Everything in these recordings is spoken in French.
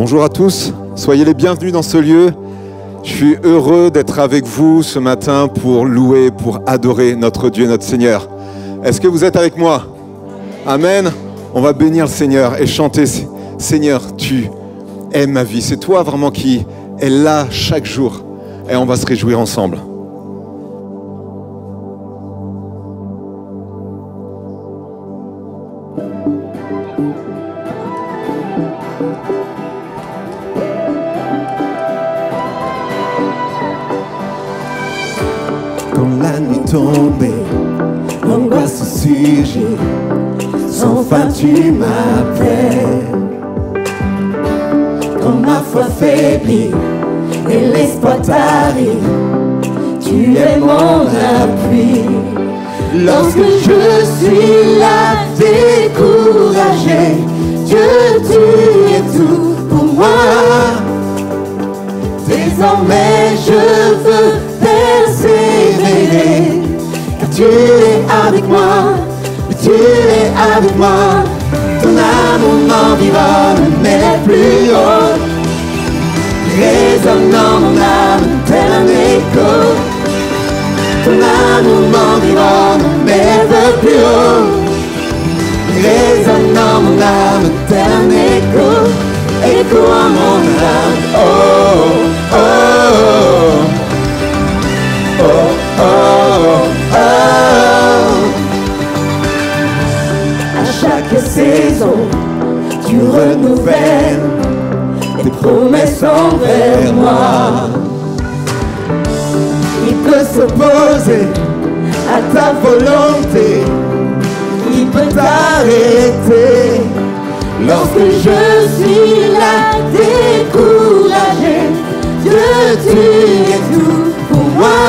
Bonjour à tous, soyez les bienvenus dans ce lieu. Je suis heureux d'être avec vous ce matin pour louer, pour adorer notre Dieu, notre Seigneur. Est-ce que vous êtes avec moi? Amen. On va bénir le Seigneur et chanter « Seigneur, tu es ma vie ». C'est toi vraiment qui est là chaque jour et on va se réjouir ensemble. La nuit tombée, l'angoisse surgit, sans fin tu m'appelles. Quand ma foi faiblit et l'espoir t'arrive, tu es mon appui. Lorsque je suis là découragé, Dieu, tu es tout pour moi. Désormais je veux persévérer, car tu es avec moi, tu es avec moi. Ton amour m'environne, mais les plus haut résonne dans mon âme tel un écho. Ton amour m'environne, mais les plus haut résonne dans mon âme tel un écho, écho en mon âme. Oh, oh, oh. Oh, oh, oh. À chaque saison, tu renouvelles tes promesses envers moi. Il peut s'opposer à ta volonté, il peut t'arrêter. Lorsque je suis là découragé, Dieu, tu es tout pour moi.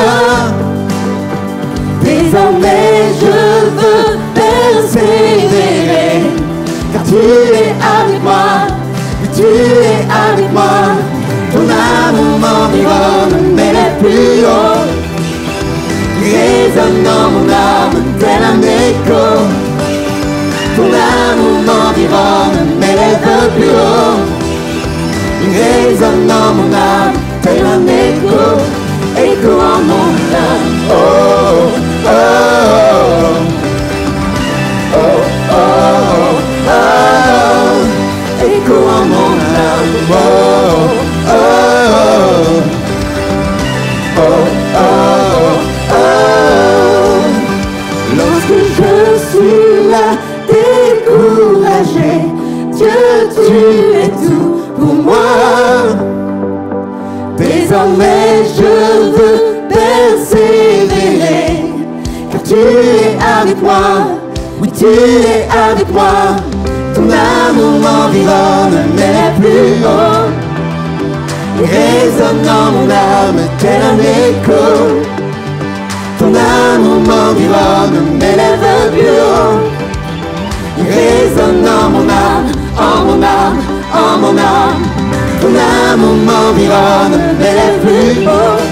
Désormais je veux persévérer, car tu es avec moi, tu es avec moi. Ton amour m'environne, mais les plus hauts résonnent dans mon âme tel un écho. Ton amour m'environne, mais les plus hauts résonnent dans mon âme tel un écho, écho en mon âme. Oh, oh, oh, oh, oh, oh, écho en mon âme. Oh, oh, oh, oh, oh. Lorsque je suis là découragé, Dieu, tu es tout pour moi. Désormais je veux persévérer, car tu es avec moi, oui tu es avec moi. Ton amour m'environne, mais les plus haut résonne dans mon âme tel un écho. Ton amour m'environne, mais les plus haut résonne dans mon âme, en mon âme, en mon âme. Ton amour m'environne, mais les plus hauts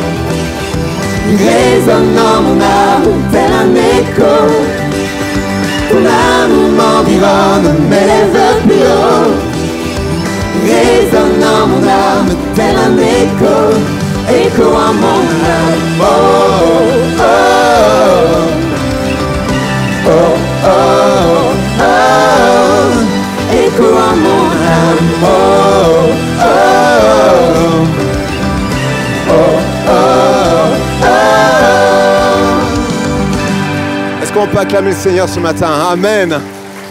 résonne dans mon âme tel un écho. Ton amour m'environne, mais les plus hauts résonne dans mon âme tel un écho, écho en mon âme. Oh, oh, oh, oh, oh, oh, écho en mon âme. Oh, oh, oh, oh, oh. Est-ce qu'on peut acclamer le Seigneur ce matin? Amen.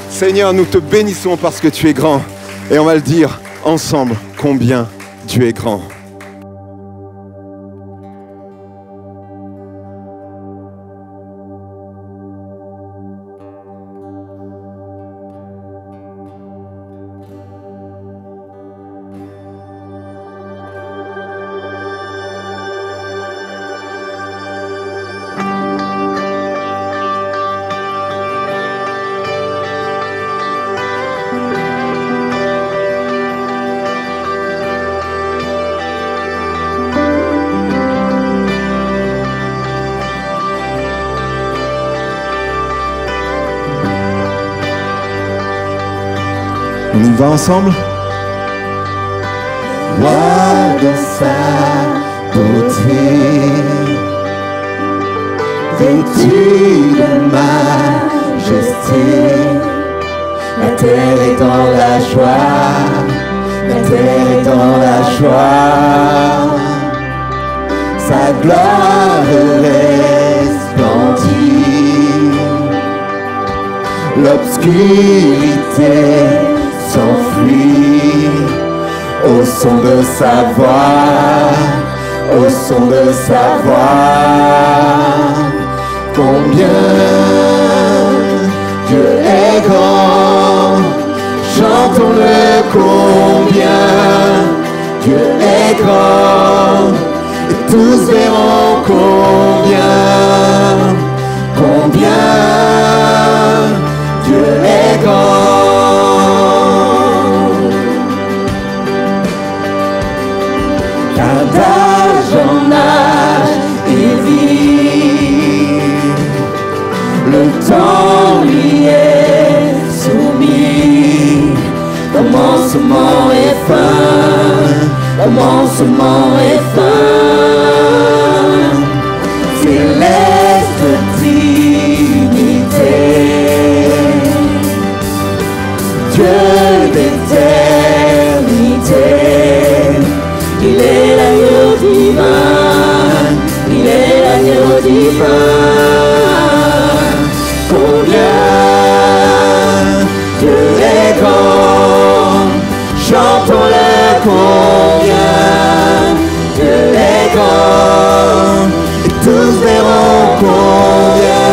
Seigneur, nous te bénissons parce que tu es grand. Et on va le dire ensemble, combien tu es grand. On y va ensemble? de sa beauté, vêtu de majesté. La terre est dans la joie, la terre est dans la joie. Sa gloire resplendit. L'obscurité s'enfuit au son de sa voix, au son de sa voix. Combien Dieu est grand, chantons-le combien Dieu est grand, et tous verront combien Dieu est grand. Car d'âge en âge il vit, le temps lui est soumis. Commencement et fin, commencement et fin. Céleste Trinité, Dieu d'éternité, il est l'agneau divin, il est l'agneau divin. Combien Dieu est grand, chantons-le combien Dieu est grand, et tous verront combien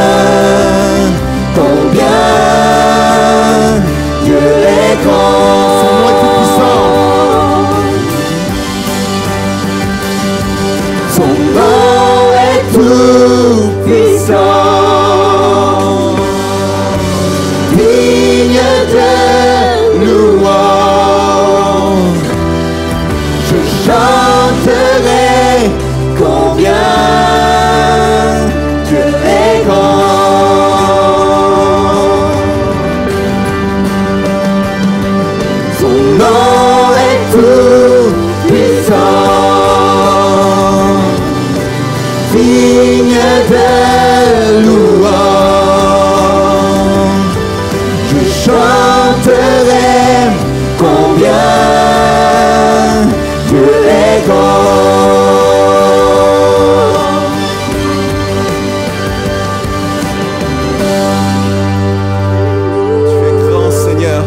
Dieu est grand. Son nom est tout puissant, digne de louange. Je chanterai combien Dieu est grand. Son nom est tout puissant, digne de louange. Je chanterai combien Dieu est grand. Tu es grand, Seigneur.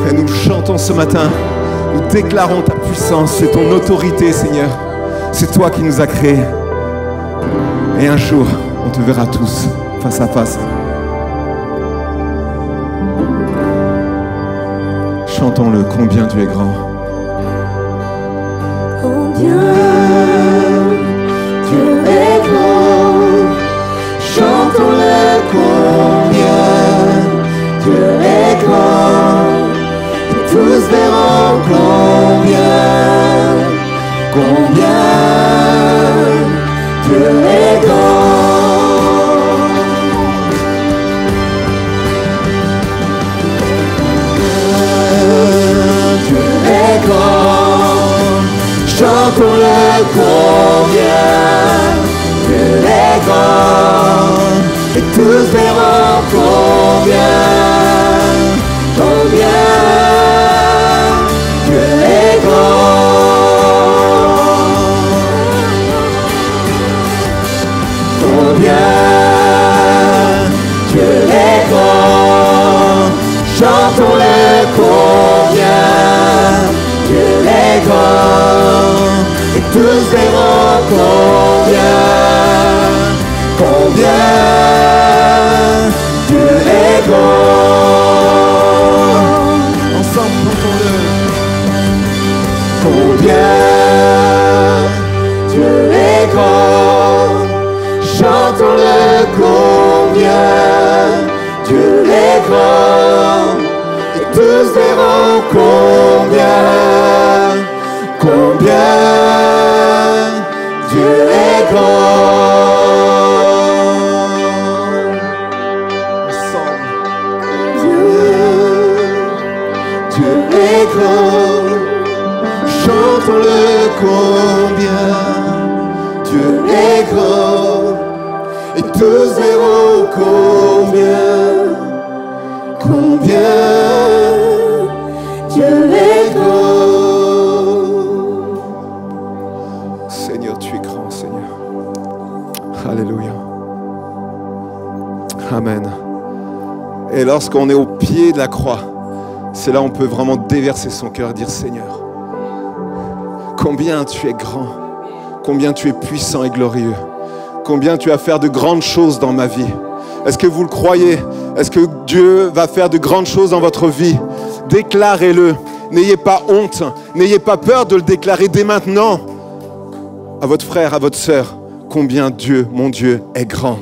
Et nous le chantons ce matin. Nous déclarons ta puissance, c'est ton autorité, Seigneur. C'est toi qui nous as créés. Et un jour, on te verra tous face à face. Chantons-le, combien tu es grand. Combien Dieu est grand, chantons-le combien Dieu est grand, et tous verront combien Dieu est grand. Dieu est grand, chantons-le combien Dieu est grand, et tous verront combien Dieu est grand. Combien Dieu est grand, chantons-le combien Dieu est grand, et tous verront combien Dieu est grand. Ensemble, chantons-le. Combien Dieu est grand, chantons-le combien Dieu est grand, et tous verront combien Dieu est grand. Ensemble. Dieu est grand, chantons chantons-le combien Dieu est grand, et tous verront combien Dieu est grand. Seigneur, tu es grand, Seigneur. Alléluia. Amen. Et lorsqu'on est au pied de la croix, c'est là où on peut vraiment déverser son cœur et dire Seigneur, combien tu es grand, combien tu es puissant et glorieux, combien tu vas faire de grandes choses dans ma vie. Est-ce que vous le croyez? Est-ce que Dieu va faire de grandes choses dans votre vie? Déclarez-le. N'ayez pas honte, n'ayez pas peur de le déclarer dès maintenant à votre frère, à votre sœur, combien Dieu, mon Dieu, est grand.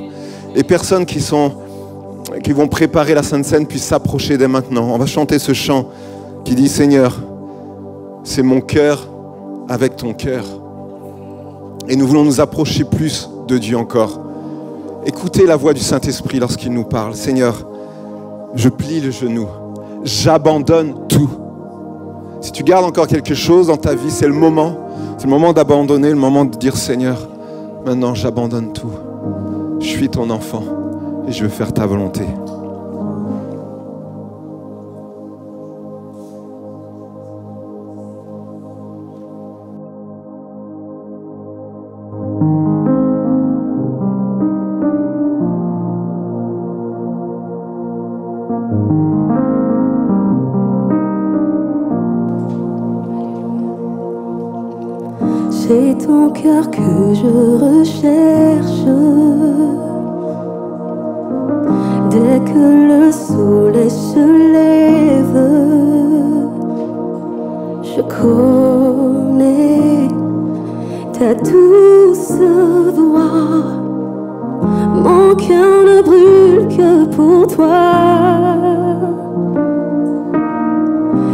Les personnes qui vont préparer la Sainte Seine puissent s'approcher dès maintenant. On va chanter ce chant qui dit Seigneur, c'est mon cœur avec ton cœur. Et nous voulons nous approcher plus de Dieu encore. Écoutez la voix du Saint-Esprit lorsqu'il nous parle. Seigneur, je plie le genou, j'abandonne tout. Si tu gardes encore quelque chose dans ta vie, c'est le moment d'abandonner, le moment de dire Seigneur, maintenant j'abandonne tout. Je suis ton enfant et je veux faire ta volonté. C'est ton cœur que je recherche. Dès que le soleil se lève, je connais ta douce voix. Mon cœur ne brûle que pour toi.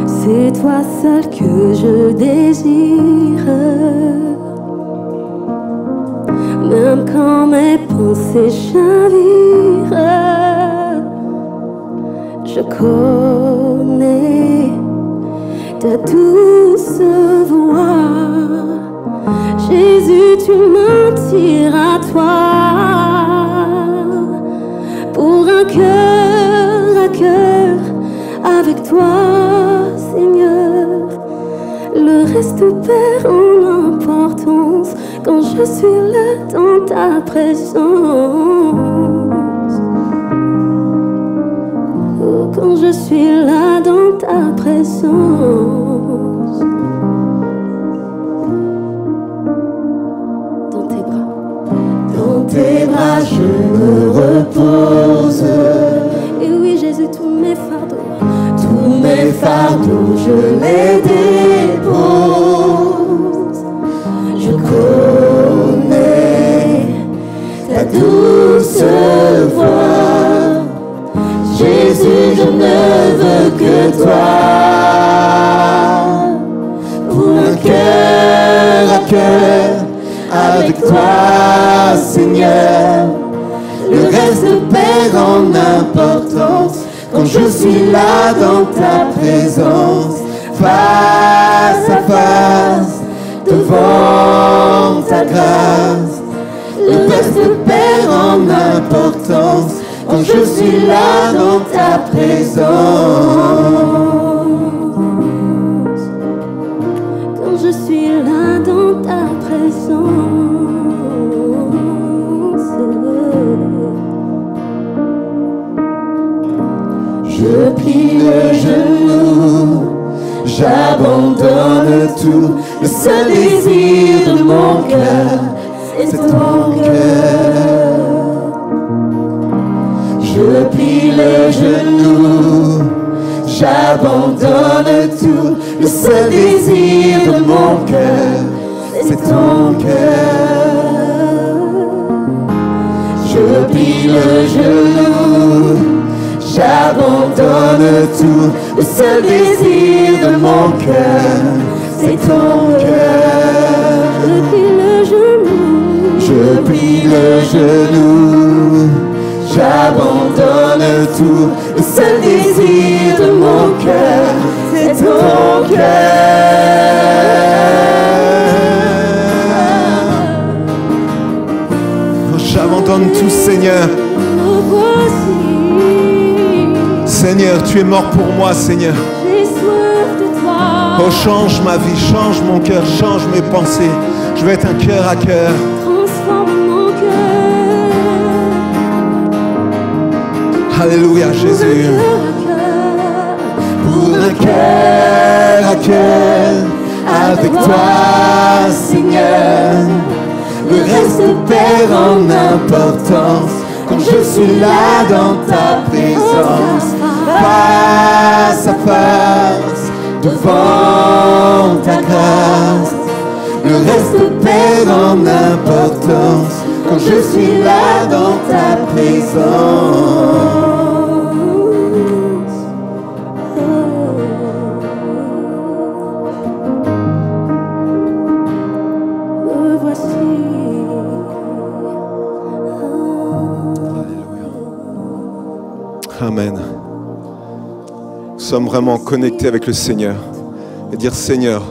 C'est toi seul que je désire. Même quand mes pensées chavirent, je connais ta douce voix. Jésus, tu m'attires à toi. Pour un cœur à cœur avec toi, Seigneur. Le reste perd en importance quand je suis là dans ta présence. Oh, quand je suis là dans ta présence. Dans tes bras. Dans tes bras je me repose. Et oui Jésus, tous mes fardeaux. Tous mes fardeaux je les dépose. Je connais ta douce voix. Jésus, je ne veux que toi. Pour un cœur à cœur avec toi, Seigneur. Le reste perd en importance quand je suis là dans ta présence. Face à face, devant ta grâce. Le reste perd en importance quand je suis là dans ta présence. Quand je suis là dans ta présence. Je plie le genou, j'abandonne tout. Le seul désir de mon cœur, c'est ton cœur. Je plie le genou, j'abandonne tout. Le seul désir de mon cœur, c'est ton cœur. Je plie le genou, j'abandonne tout. Le seul désir de mon cœur, c'est ton cœur. Je plie le genou. Je plie le genou, j'abandonne tout. Le seul désir de mon cœur, c'est ton cœur. donne tout, Seigneur. Me voici. Seigneur, tu es mort pour moi, Seigneur. J'ai soif de toi. Oh, change ma vie, change mon cœur, change mes pensées. Je veux être un cœur à cœur. Transforme mon cœur. Alléluia, Jésus. Pour un cœur à cœur. Pour un cœur à cœur, avec toi, Seigneur. Le reste perd en importance quand je suis là dans ta présence. Face à face, devant ta grâce. Le reste perd en importance quand je suis là dans ta présence. Me voici. Amen. Nous sommes vraiment connectés avec le Seigneur. Et dire, Seigneur,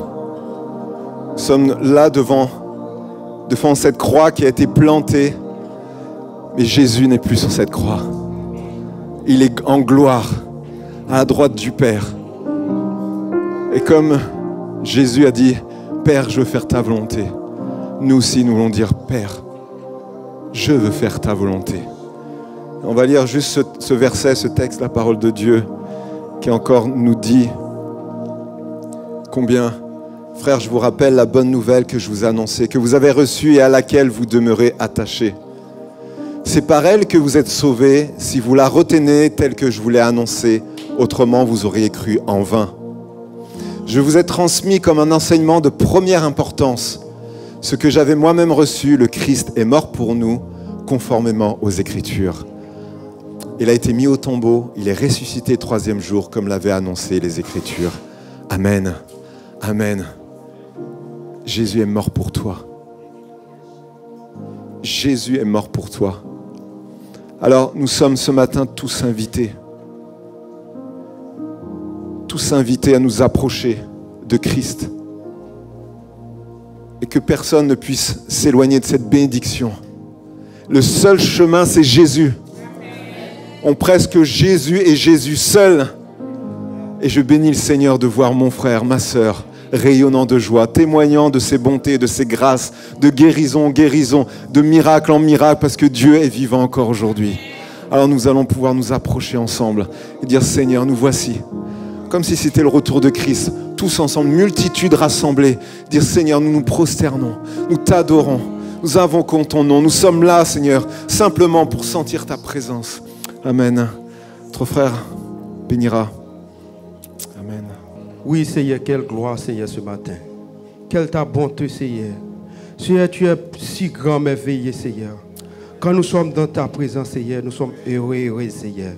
nous sommes là devant cette croix qui a été plantée. Mais Jésus n'est plus sur cette croix. Il est en gloire, à la droite du Père. Et comme Jésus a dit, Père, je veux faire ta volonté. Nous aussi, nous voulons dire, Père, je veux faire ta volonté. On va lire juste ce verset, ce texte, la parole de Dieu, qui encore nous dit combien, frères, je vous rappelle la bonne nouvelle que je vous ai annoncée, que vous avez reçue et à laquelle vous demeurez attachés. C'est par elle que vous êtes sauvés, si vous la retenez telle que je vous l'ai annoncée, autrement vous auriez cru en vain. Je vous ai transmis comme un enseignement de première importance ce que j'avais moi-même reçu, le Christ est mort pour nous, conformément aux Écritures. Il a été mis au tombeau, il est ressuscité le troisième jour, comme l'avaient annoncé les Écritures. Amen. Amen. Jésus est mort pour toi. Jésus est mort pour toi. Alors, nous sommes ce matin tous invités à nous approcher de Christ. Et que personne ne puisse s'éloigner de cette bénédiction. Le seul chemin, c'est Jésus. On presse que Jésus et Jésus seul. Et je bénis le Seigneur de voir mon frère, ma sœur, rayonnant de joie, témoignant de ses bontés, de ses grâces, de guérison en guérison, de miracle en miracle, parce que Dieu est vivant encore aujourd'hui. Alors nous allons pouvoir nous approcher ensemble et dire, Seigneur, nous voici. Comme si c'était le retour de Christ, tous ensemble, multitude rassemblée, dire, Seigneur, nous nous prosternons, nous t'adorons, nous invoquons ton nom, nous sommes là, Seigneur, simplement pour sentir ta présence. Amen. Notre frère bénira. Amen. Oui, Seigneur, quelle gloire, Seigneur, ce matin. Quelle ta bonté, Seigneur. Seigneur, tu es si grand, merveilleux, Seigneur. Quand nous sommes dans ta présence, Seigneur, nous sommes heureux, Seigneur.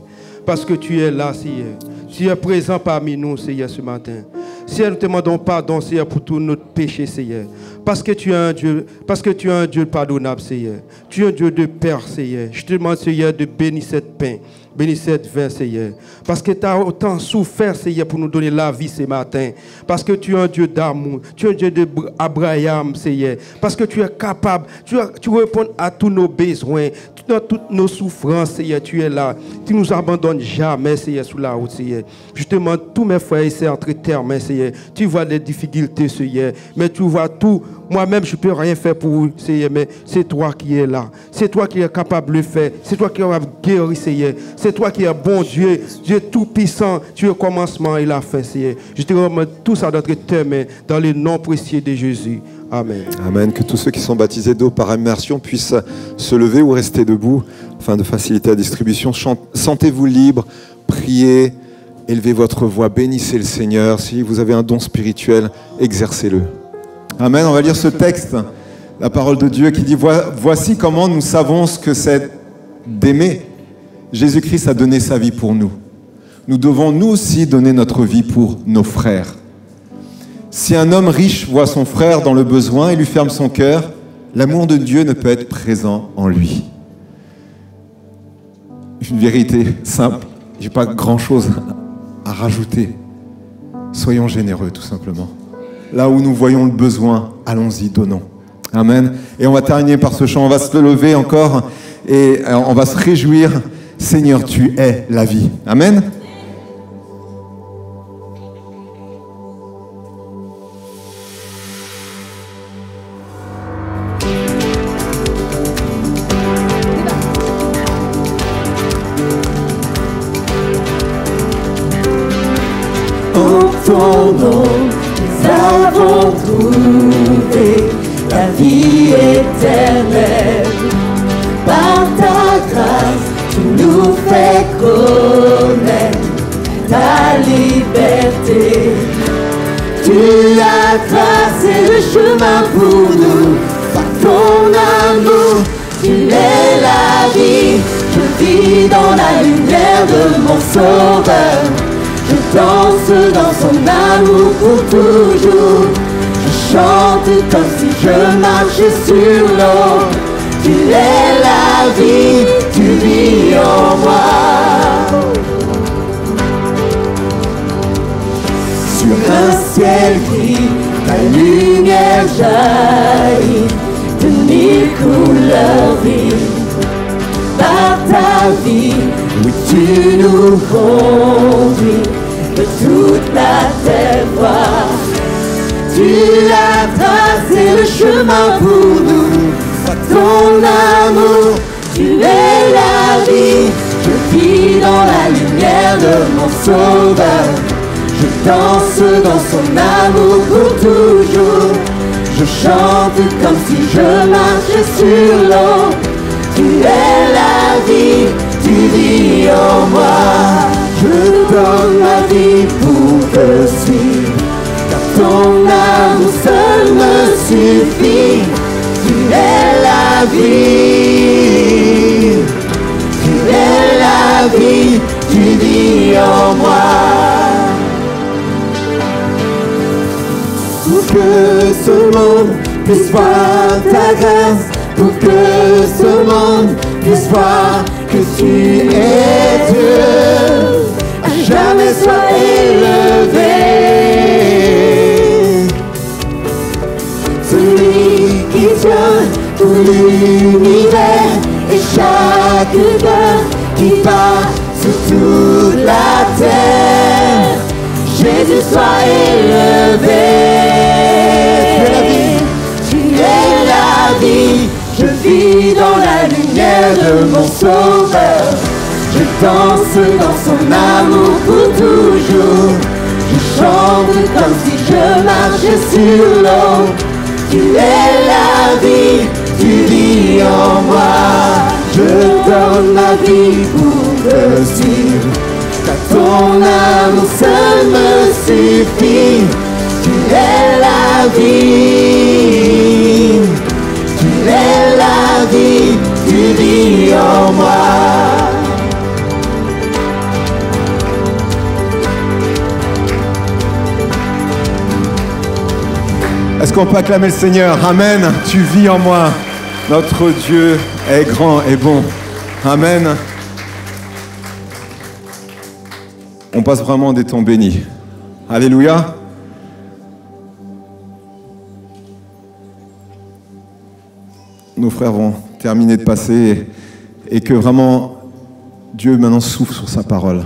Parce que tu es là, Seigneur. Tu es présent parmi nous, Seigneur, ce matin. Seigneur, nous te demandons pardon, Seigneur, pour tous nos péchés, Seigneur. Parce que tu es un Dieu pardonnable, Seigneur. Tu es un Dieu de Père, Seigneur. Je te demande, Seigneur, de bénir cette pain. Bénis cette vin, Seigneur. Parce que tu as autant souffert, Seigneur, pour nous donner la vie ce matin. Parce que tu es un Dieu d'amour. Tu es un Dieu d'Abraham, Seigneur. Parce que tu es capable. Tu réponds à tous nos besoins. Dans toutes nos souffrances, Seigneur, tu es là. Tu ne nous abandonnes jamais, Seigneur, sous la route, Seigneur. Je te demande, tous mes frères et sœurs, entre tes mains, Seigneur. Tu vois les difficultés, Seigneur. Mais tu vois tout. Moi-même, je ne peux rien faire pour vous, Seigneur, mais c'est toi qui es là. C'est toi qui es capable de le faire. C'est toi qui es capable de guérir, Seigneur. C'est toi qui es bon Dieu, Dieu tout-puissant. Tu es le commencement et la fin, Seigneur. Je te remets tout ça d'entre tes mains, dans le nom précieux de Jésus. Amen. Amen. Que tous ceux qui sont baptisés d'eau par immersion puissent se lever ou rester debout afin de faciliter la distribution. Sentez-vous libre, priez, élevez votre voix, bénissez le Seigneur. Si vous avez un don spirituel, exercez-le. Amen. On va lire ce texte, la parole de Dieu qui dit, voici comment nous savons ce que c'est d'aimer. Jésus-Christ a donné sa vie pour nous. Nous devons nous aussi donner notre vie pour nos frères. Si un homme riche voit son frère dans le besoin et lui ferme son cœur, l'amour de Dieu ne peut être présent en lui. Une vérité simple, je n'ai pas grand-chose à rajouter. Soyons généreux, tout simplement. Là où nous voyons le besoin, allons-y, donnons. Amen. Et on va terminer par ce chant. On va se lever encore et on va se réjouir. Seigneur, tu es la vie. Amen. En ton nom, nous avons trouvé la vie éternelle. Par ta grâce, tu nous fais connaître ta liberté. Tu as tracé le chemin pour nous. Par ton amour, tu es la vie. Je vis dans la lumière de mon Sauveur. Je danse dans son amour pour toujours. Je chante comme si je marchais sur l'eau. Tu es la vie, tu vis en moi. Sur un ciel gris, ta lumière jaillit de mille couleurs vives. Par ta vie, oui, tu nous conduis de toute la terre voir. Tu as tracé le chemin pour nous. Par ton amour, tu es la vie. Je vis dans la lumière de mon Sauveur. Je danse dans son amour pour toujours. Je chante comme si je marchais sur l'eau. Tu es la vie, tu vis en moi. Je donne ma vie pour te suivre, car ton amour seul me suffit. Tu es la vie, tu es la vie, tu vis en moi. Pour que ce monde puisse voir ta grâce, pour que ce monde puisse voir que tu es Dieu, à jamais sois élevé. Celui qui tient tout l'univers et chaque cœur qui bat sur toute la terre. Jésus, sois élevé. Tu es la vie. Je vis dans la lumière de mon Sauveur. Je danse dans son amour pour toujours. Je chante comme si je marchais sur l'eau. Tu es la vie, tu vis en moi. Je donne ma vie pour te suivre, car ton amour seul me suffit. Tu es la vie, tu es la vie, tu vis en moi. Est-ce qu'on peut acclamer le Seigneur? Amen. Tu vis en moi. Notre Dieu est grand et bon. Amen. On passe vraiment des temps bénis. Alléluia. Nos frères vont terminer de passer et que vraiment Dieu maintenant souffle sur sa parole.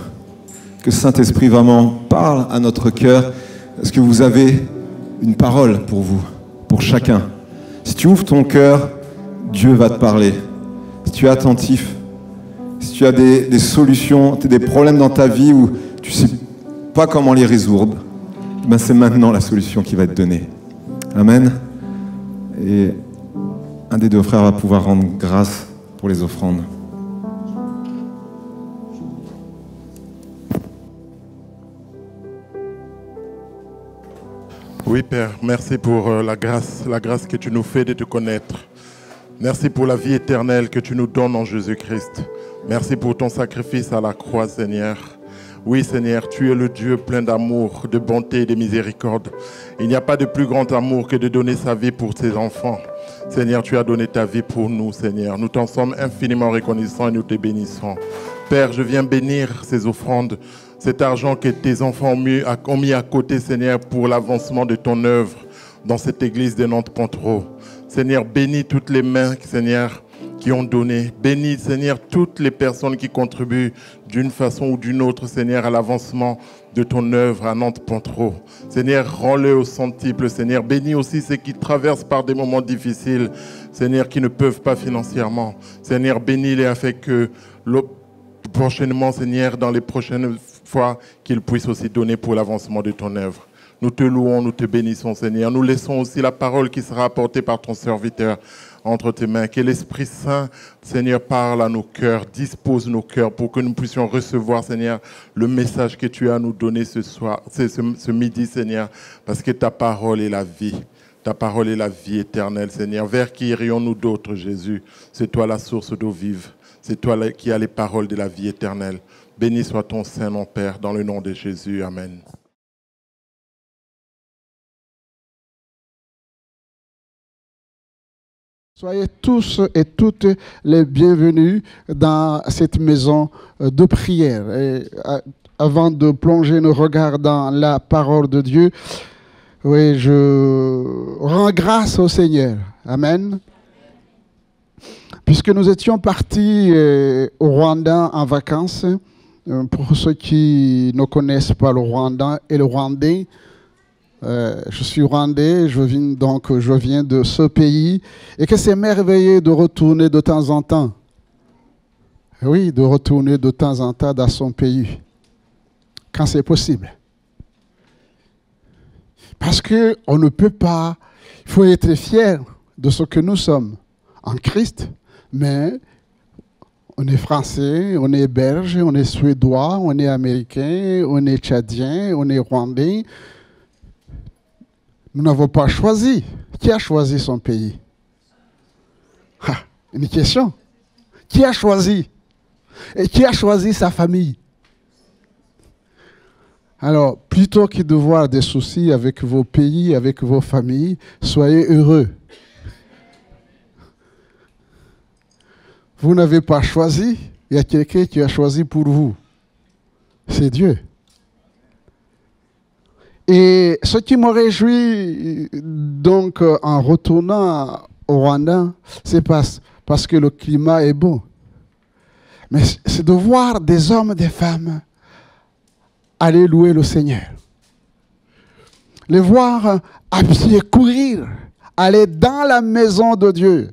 Que Saint-Esprit vraiment parle à notre cœur. Est-ce que vous avez une parole pour vous, pour chacun? Si tu ouvres ton cœur, Dieu va te parler. Si tu es attentif, si tu as des solutions, des problèmes dans ta vie où tu ne sais pas comment les résoudre, ben c'est maintenant la solution qui va être donnée. Amen. Et un des deux frères va pouvoir rendre grâce pour les offrandes. Oui, Père, merci pour la grâce que tu nous fais de te connaître. Merci pour la vie éternelle que tu nous donnes en Jésus-Christ. Merci pour ton sacrifice à la croix, Seigneur. Oui, Seigneur, tu es le Dieu plein d'amour, de bonté et de miséricorde. Il n'y a pas de plus grand amour que de donner sa vie pour ses enfants. Seigneur, tu as donné ta vie pour nous, Seigneur. Nous t'en sommes infiniment reconnaissants et nous te bénissons. Père, je viens bénir ces offrandes, cet argent que tes enfants ont mis à côté, Seigneur, pour l'avancement de ton œuvre dans cette église de Nantes-Pontereau. Seigneur, bénis toutes les mains, Seigneur, qui ont donné. Bénis, Seigneur, toutes les personnes qui contribuent d'une façon ou d'une autre, Seigneur, à l'avancement de ton œuvre à Nantes-Pontreau. Seigneur, rends-le au centuple, Seigneur. Bénis aussi ceux qui traversent par des moments difficiles, Seigneur, qui ne peuvent pas financièrement. Seigneur, bénis-les afin que prochainement, Seigneur, dans les prochaines fois, qu'ils puissent aussi donner pour l'avancement de ton œuvre. Nous te louons, nous te bénissons, Seigneur. Nous laissons aussi la parole qui sera apportée par ton serviteur entre tes mains. Que l'Esprit Saint, Seigneur, parle à nos cœurs, dispose nos cœurs pour que nous puissions recevoir, Seigneur, le message que tu as à nous donner ce soir, ce midi, Seigneur, parce que ta parole est la vie. Ta parole est la vie éternelle, Seigneur. Vers qui irions-nous d'autres, Jésus? C'est toi la source d'eau vive. C'est toi qui as les paroles de la vie éternelle. Béni soit ton Saint-Nom, Père, dans le nom de Jésus. Amen. Soyez tous et toutes les bienvenus dans cette maison de prière. Et avant de plonger nos regards dans la parole de Dieu, oui, je rends grâce au Seigneur. Amen. Puisque nous étions partis au Rwanda en vacances, pour ceux qui ne connaissent pas le Rwanda et le Rwandais, je suis rwandais, je viens de ce pays, et que c'est merveilleux de retourner de temps en temps. Oui, de retourner de temps en temps dans son pays, quand c'est possible. Parce qu'on ne peut pas, il faut être fier de ce que nous sommes en Christ, mais on est français, on est belge, on est suédois, on est américain, on est tchadien, on est rwandais. Nous n'avons pas choisi. Qui a choisi son pays? Une question. Qui a choisi? Et qui a choisi sa famille? Alors, plutôt que de voir des soucis avec vos pays, avec vos familles, soyez heureux. Vous n'avez pas choisi, il y a quelqu'un qui a choisi pour vous. C'est Dieu. Et ce qui me réjouit donc en retournant au Rwanda, c'est parce que le climat est beau. Mais c'est de voir des hommes, des femmes aller louer le Seigneur. Les voir à pied courir, aller dans la maison de Dieu.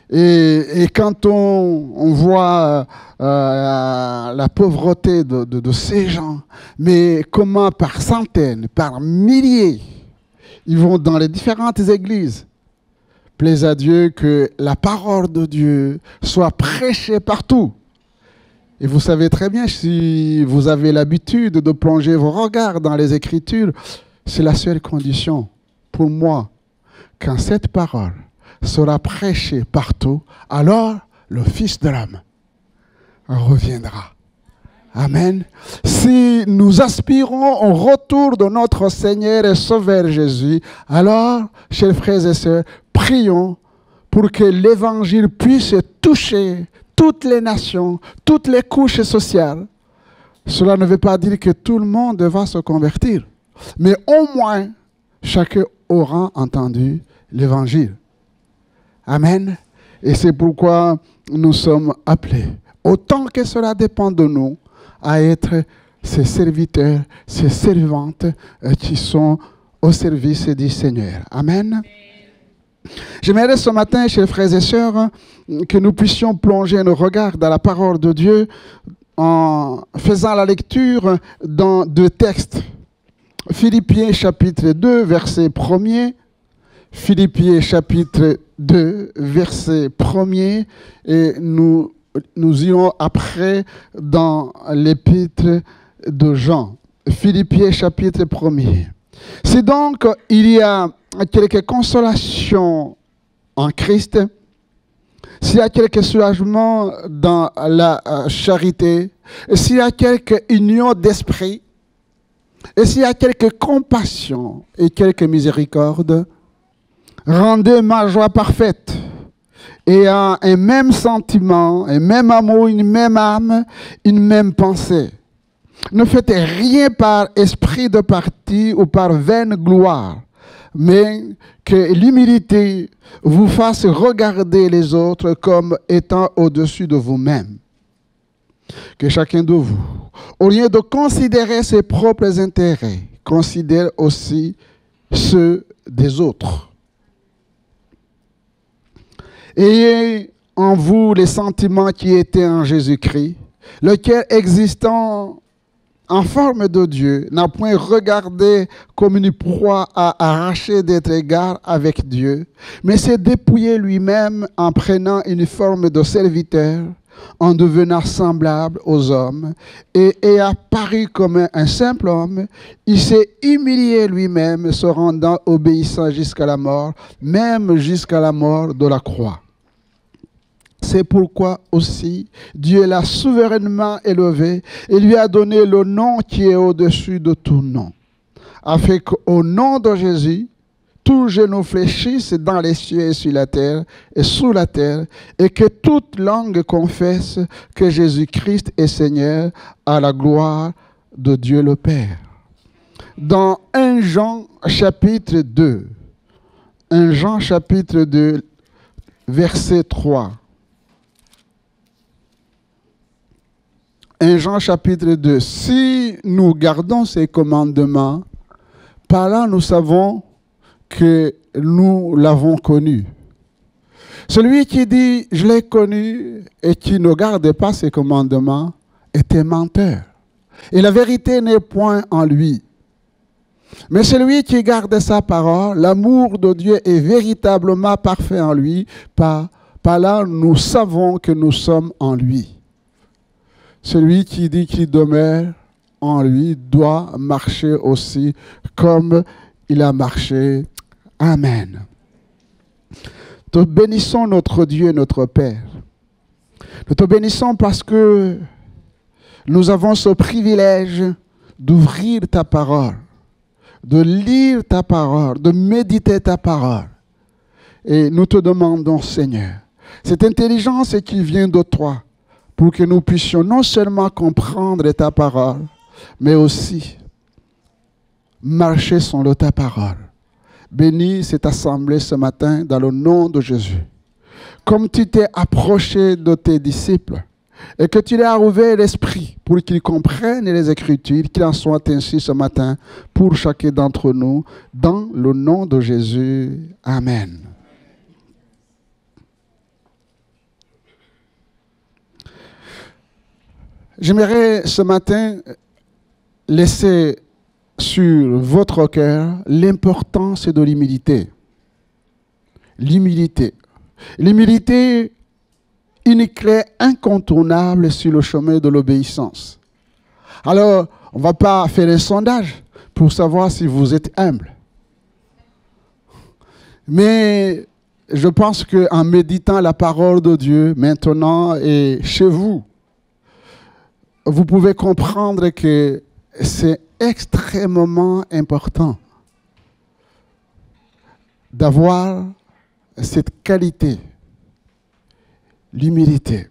Et quand on voit la pauvreté de ces gens, mais comment par centaines, par milliers, ils vont dans les différentes églises. Plaise à Dieu que la parole de Dieu soit prêchée partout. Et vous savez très bien, si vous avez l'habitude de plonger vos regards dans les Écritures, c'est la seule condition pour moi, quand cette parole sera prêché partout, alors le Fils de l'homme reviendra. Amen. Si nous aspirons au retour de notre Seigneur et Sauveur Jésus, alors, chers frères et sœurs, prions pour que l'Évangile puisse toucher toutes les nations, toutes les couches sociales. Cela ne veut pas dire que tout le monde va se convertir, mais au moins, chacun aura entendu l'Évangile. Amen. Et c'est pourquoi nous sommes appelés, autant que cela dépend de nous, à être ces serviteurs, ces servantes qui sont au service du Seigneur. Amen. J'aimerais ce matin, chers frères et sœurs, que nous puissions plonger nos regards dans la parole de Dieu en faisant la lecture dans deux textes. Philippiens chapitre 2, verset 1er. Philippiens chapitre 2, verset 1er. Et nous irons après dans l'épître de Jean. Philippiens chapitre 1er. Si donc il y a quelque consolation en Christ, s'il y a quelque soulagement dans la charité, s'il y a quelque union d'esprit, et s'il y a quelque compassion et quelque miséricorde, rendez ma joie parfaite, ayant un même sentiment, un même amour, une même âme, une même pensée. Ne faites rien par esprit de parti ou par vaine gloire, mais que l'humilité vous fasse regarder les autres comme étant au-dessus de vous-même. Que chacun de vous, au lieu de considérer ses propres intérêts, considère aussi ceux des autres. Ayez en vous les sentiments qui étaient en Jésus-Christ, lequel existant en forme de Dieu, n'a point regardé comme une proie à arracher d'être égal avec Dieu, mais s'est dépouillé lui-même en prenant une forme de serviteur, en devenant semblable aux hommes, et ayant paru comme un simple homme, il s'est humilié lui-même, se rendant obéissant jusqu'à la mort, même jusqu'à la mort de la croix. C'est pourquoi aussi Dieu l'a souverainement élevé et lui a donné le nom qui est au-dessus de tout nom, afin qu'au nom de Jésus, tout genou fléchisse dans les cieux et sur la terre et sous la terre, et que toute langue confesse que Jésus-Christ est Seigneur, à la gloire de Dieu le Père. Dans 1 Jean chapitre 2, 1 Jean chapitre 2, verset 3. 1 Jean chapitre 2. Si nous gardons ces commandements, par là nous savons que nous l'avons connu. Celui qui dit « je l'ai connu » et qui ne garde pas ses commandements est un menteur. Et la vérité n'est point en lui. Mais celui qui garde sa parole, l'amour de Dieu est véritablement parfait en lui. Par là nous savons que nous sommes en lui. Celui qui dit qu'il demeure en lui doit marcher aussi comme il a marché. Amen. Nous te bénissons notre Dieu et notre Père. Nous te bénissons parce que nous avons ce privilège d'ouvrir ta parole, de lire ta parole, de méditer ta parole. Et nous te demandons, Seigneur, cette intelligence qui vient de toi, pour que nous puissions non seulement comprendre ta parole, mais aussi marcher selon ta parole. Bénis cette assemblée ce matin dans le nom de Jésus. Comme tu t'es approché de tes disciples et que tu leur as ouvert l'esprit pour qu'ils comprennent les Écritures, qu'il en soit ainsi ce matin pour chacun d'entre nous, dans le nom de Jésus. Amen. J'aimerais ce matin laisser sur votre cœur l'importance de l'humilité. L'humilité. L'humilité, une clé incontournable sur le chemin de l'obéissance. Alors, on ne va pas faire un sondage pour savoir si vous êtes humble. Mais je pense qu'en méditant la parole de Dieu maintenant et chez vous, vous pouvez comprendre que c'est extrêmement important d'avoir cette qualité, l'humilité.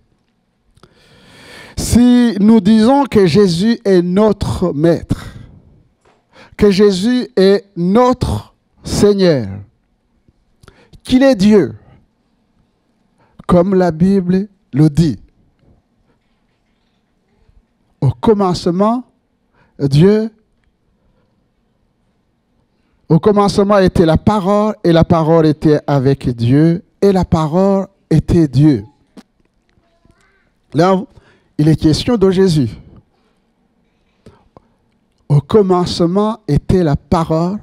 Si nous disons que Jésus est notre Maître, que Jésus est notre Seigneur, qu'il est Dieu, comme la Bible le dit, au commencement, Dieu, au commencement était la parole, et la parole était avec Dieu, et la parole était Dieu. Là, il est question de Jésus. Au commencement était la parole,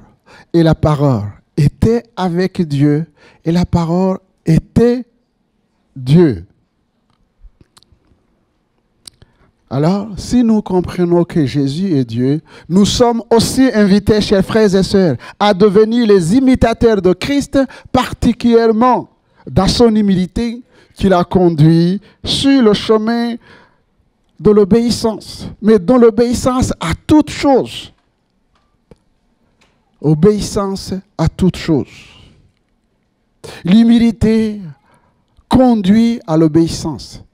et la parole était avec Dieu, et la parole était Dieu. Alors, si nous comprenons que Jésus est Dieu, nous sommes aussi invités, chers frères et sœurs, à devenir les imitateurs de Christ, particulièrement dans son humilité qu'il a conduit sur le chemin de l'obéissance, mais dans l'obéissance à toute chose. Obéissance à toute chose. L'humilité conduit à l'obéissance.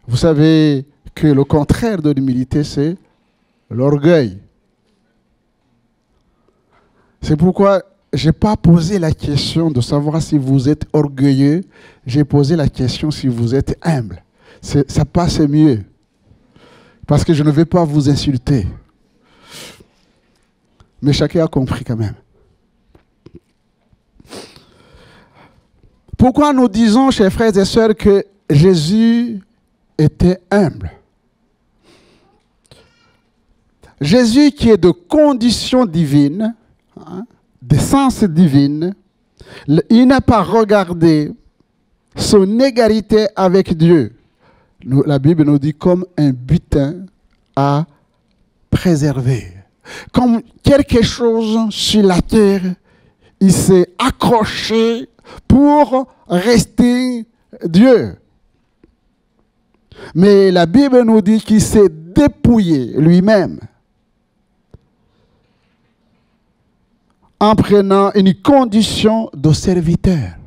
Vous savez que le contraire de l'humilité, c'est l'orgueil. C'est pourquoi je n'ai pas posé la question de savoir si vous êtes orgueilleux. J'ai posé la question si vous êtes humble. Ça passe mieux. Parce que je ne vais pas vous insulter. Mais chacun a compris quand même. Pourquoi nous disons, chers frères et sœurs, que Jésus était humble? Jésus qui est de condition divine, d'essence divine, il n'a pas regardé son égalité avec Dieu. La Bible nous dit comme un butin à préserver. Comme quelque chose sur la terre, il s'est accroché pour rester Dieu. Mais la Bible nous dit qu'il s'est dépouillé lui-même en prenant une condition de serviteur.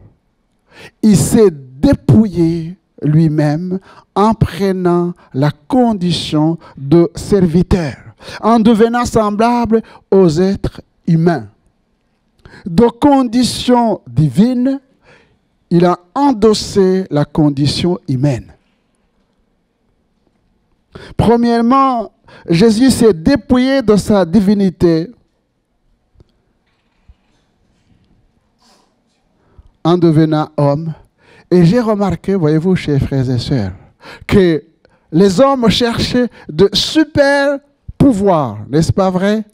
Il s'est dépouillé lui-même en prenant la condition de serviteur, en devenant semblable aux êtres humains. De condition divine, il a endossé la condition humaine. Premièrement, Jésus s'est dépouillé de sa divinité en devenant homme. Et j'ai remarqué, voyez-vous, chers frères et sœurs, que les hommes cherchaient de super pouvoirs, n'est-ce pas vrai?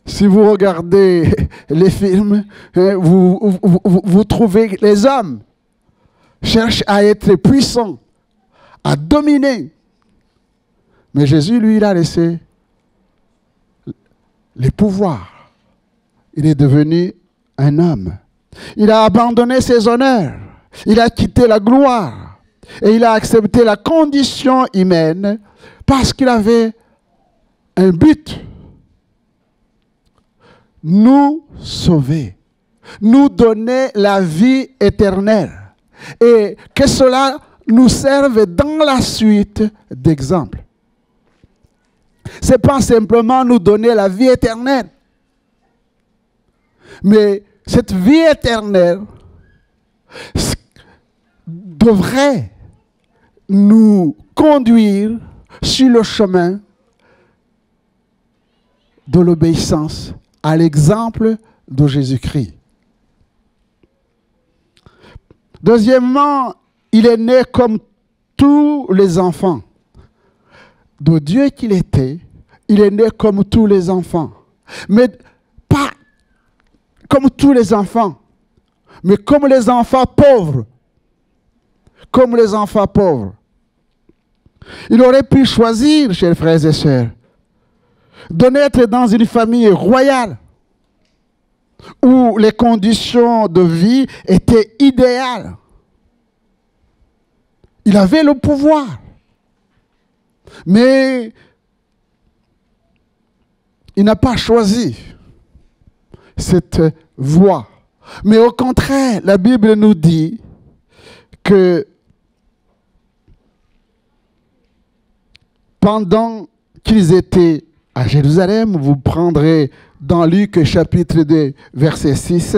Si vous regardez les films, vous trouvez que les hommes cherchent à être puissants, à dominer. Mais Jésus, lui, il a laissé les pouvoirs. Il est devenu un homme. Il a abandonné ses honneurs. Il a quitté la gloire. Et il a accepté la condition humaine parce qu'il avait un but. Nous sauver. Nous donner la vie éternelle. Et que cela nous serve dans la suite d'exemple. Ce n'est pas simplement nous donner la vie éternelle. Mais cette vie éternelle devrait nous conduire sur le chemin de l'obéissance à l'exemple de Jésus-Christ. Deuxièmement, il est né comme tous les enfants. De Dieu qu'il était, il est né comme tous les enfants. Mais pas comme tous les enfants, mais comme les enfants pauvres. Comme les enfants pauvres. Il aurait pu choisir, chers frères et sœurs, de naître dans une famille royale, où les conditions de vie étaient idéales. Il avait le pouvoir. Mais il n'a pas choisi cette voie. Mais au contraire, la Bible nous dit que pendant qu'ils étaient à Jérusalem, vous prendrez dans Luc chapitre 2, verset 6,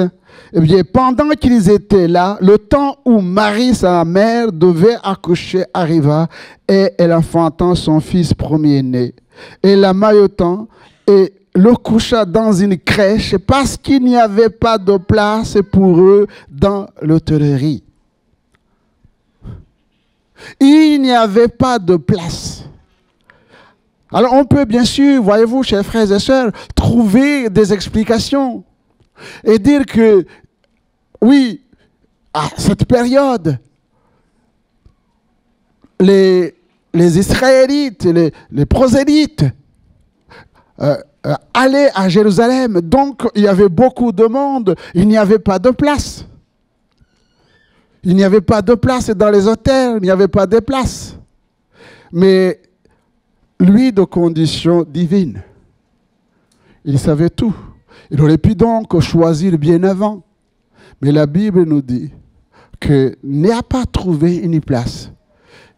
eh bien, pendant qu'ils étaient là, le temps où Marie, sa mère, devait accoucher arriva et elle enfanta son fils premier-né. Et la maillotant et le coucha dans une crèche parce qu'il n'y avait pas de place pour eux dans l'hôtellerie. Il n'y avait pas de place. Alors on peut bien sûr, voyez-vous, chers frères et sœurs, trouver des explications et dire que, oui, à cette période, les Israélites, les prosélytes allaient à Jérusalem, donc il y avait beaucoup de monde, il n'y avait pas de place. Il n'y avait pas de place dans les hôtels, il n'y avait pas de place. Mais lui, de condition divine, il savait tout. Il aurait pu donc choisir bien avant. Mais la Bible nous dit qu'il n'a pas trouvé une place.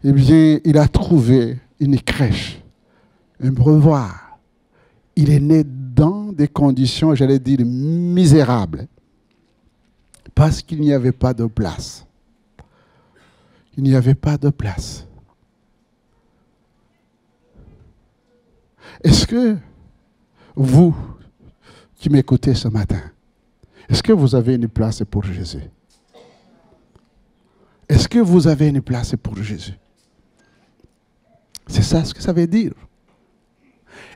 Eh bien, il a trouvé une crèche, un breuvage. Il est né dans dans des conditions, j'allais dire, misérables. Parce qu'il n'y avait pas de place. Il n'y avait pas de place. Est-ce que vous qui m'écoutez ce matin, est-ce que vous avez une place pour Jésus? Est-ce que vous avez une place pour Jésus? C'est ça ce que ça veut dire.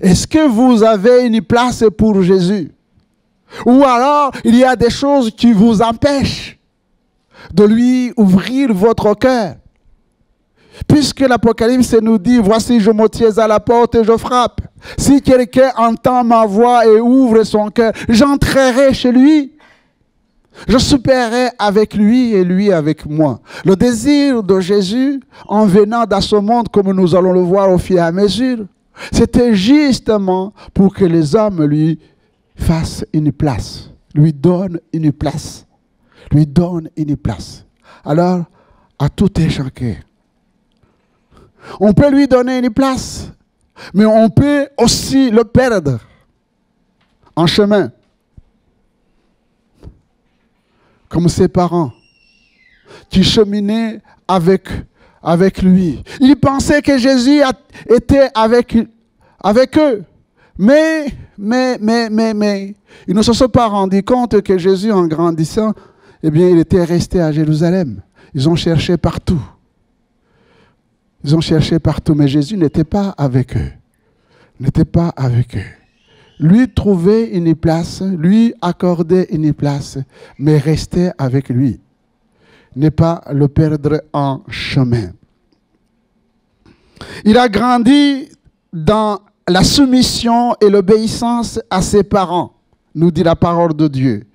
Est-ce que vous avez une place pour Jésus? Ou alors, il y a des choses qui vous empêchent de lui ouvrir votre cœur. Puisque l'Apocalypse nous dit, voici je me tiens à la porte et je frappe. Si quelqu'un entend ma voix et ouvre son cœur, j'entrerai chez lui. Je souperai avec lui et lui avec moi. Le désir de Jésus, en venant dans ce monde, comme nous allons le voir au fur et à mesure, c'était justement pour que les hommes lui fassent une place, lui donnent une place, lui donnent une place. Alors, à tout et chacun, on peut lui donner une place, mais on peut aussi le perdre en chemin. Comme ses parents qui cheminaient avec lui. Ils pensaient que Jésus était avec eux. Mais ils ne se sont pas rendus compte que Jésus, en grandissant, eh bien, il était resté à Jérusalem. Ils ont cherché partout. Ils ont cherché partout, mais Jésus n'était pas avec eux. N'était pas avec eux. Lui trouvait une place, lui accordait une place, mais restait avec lui. Ne pas le perdre en chemin. Il a grandi dans la soumission et l'obéissance à ses parents, nous dit la parole de Dieu.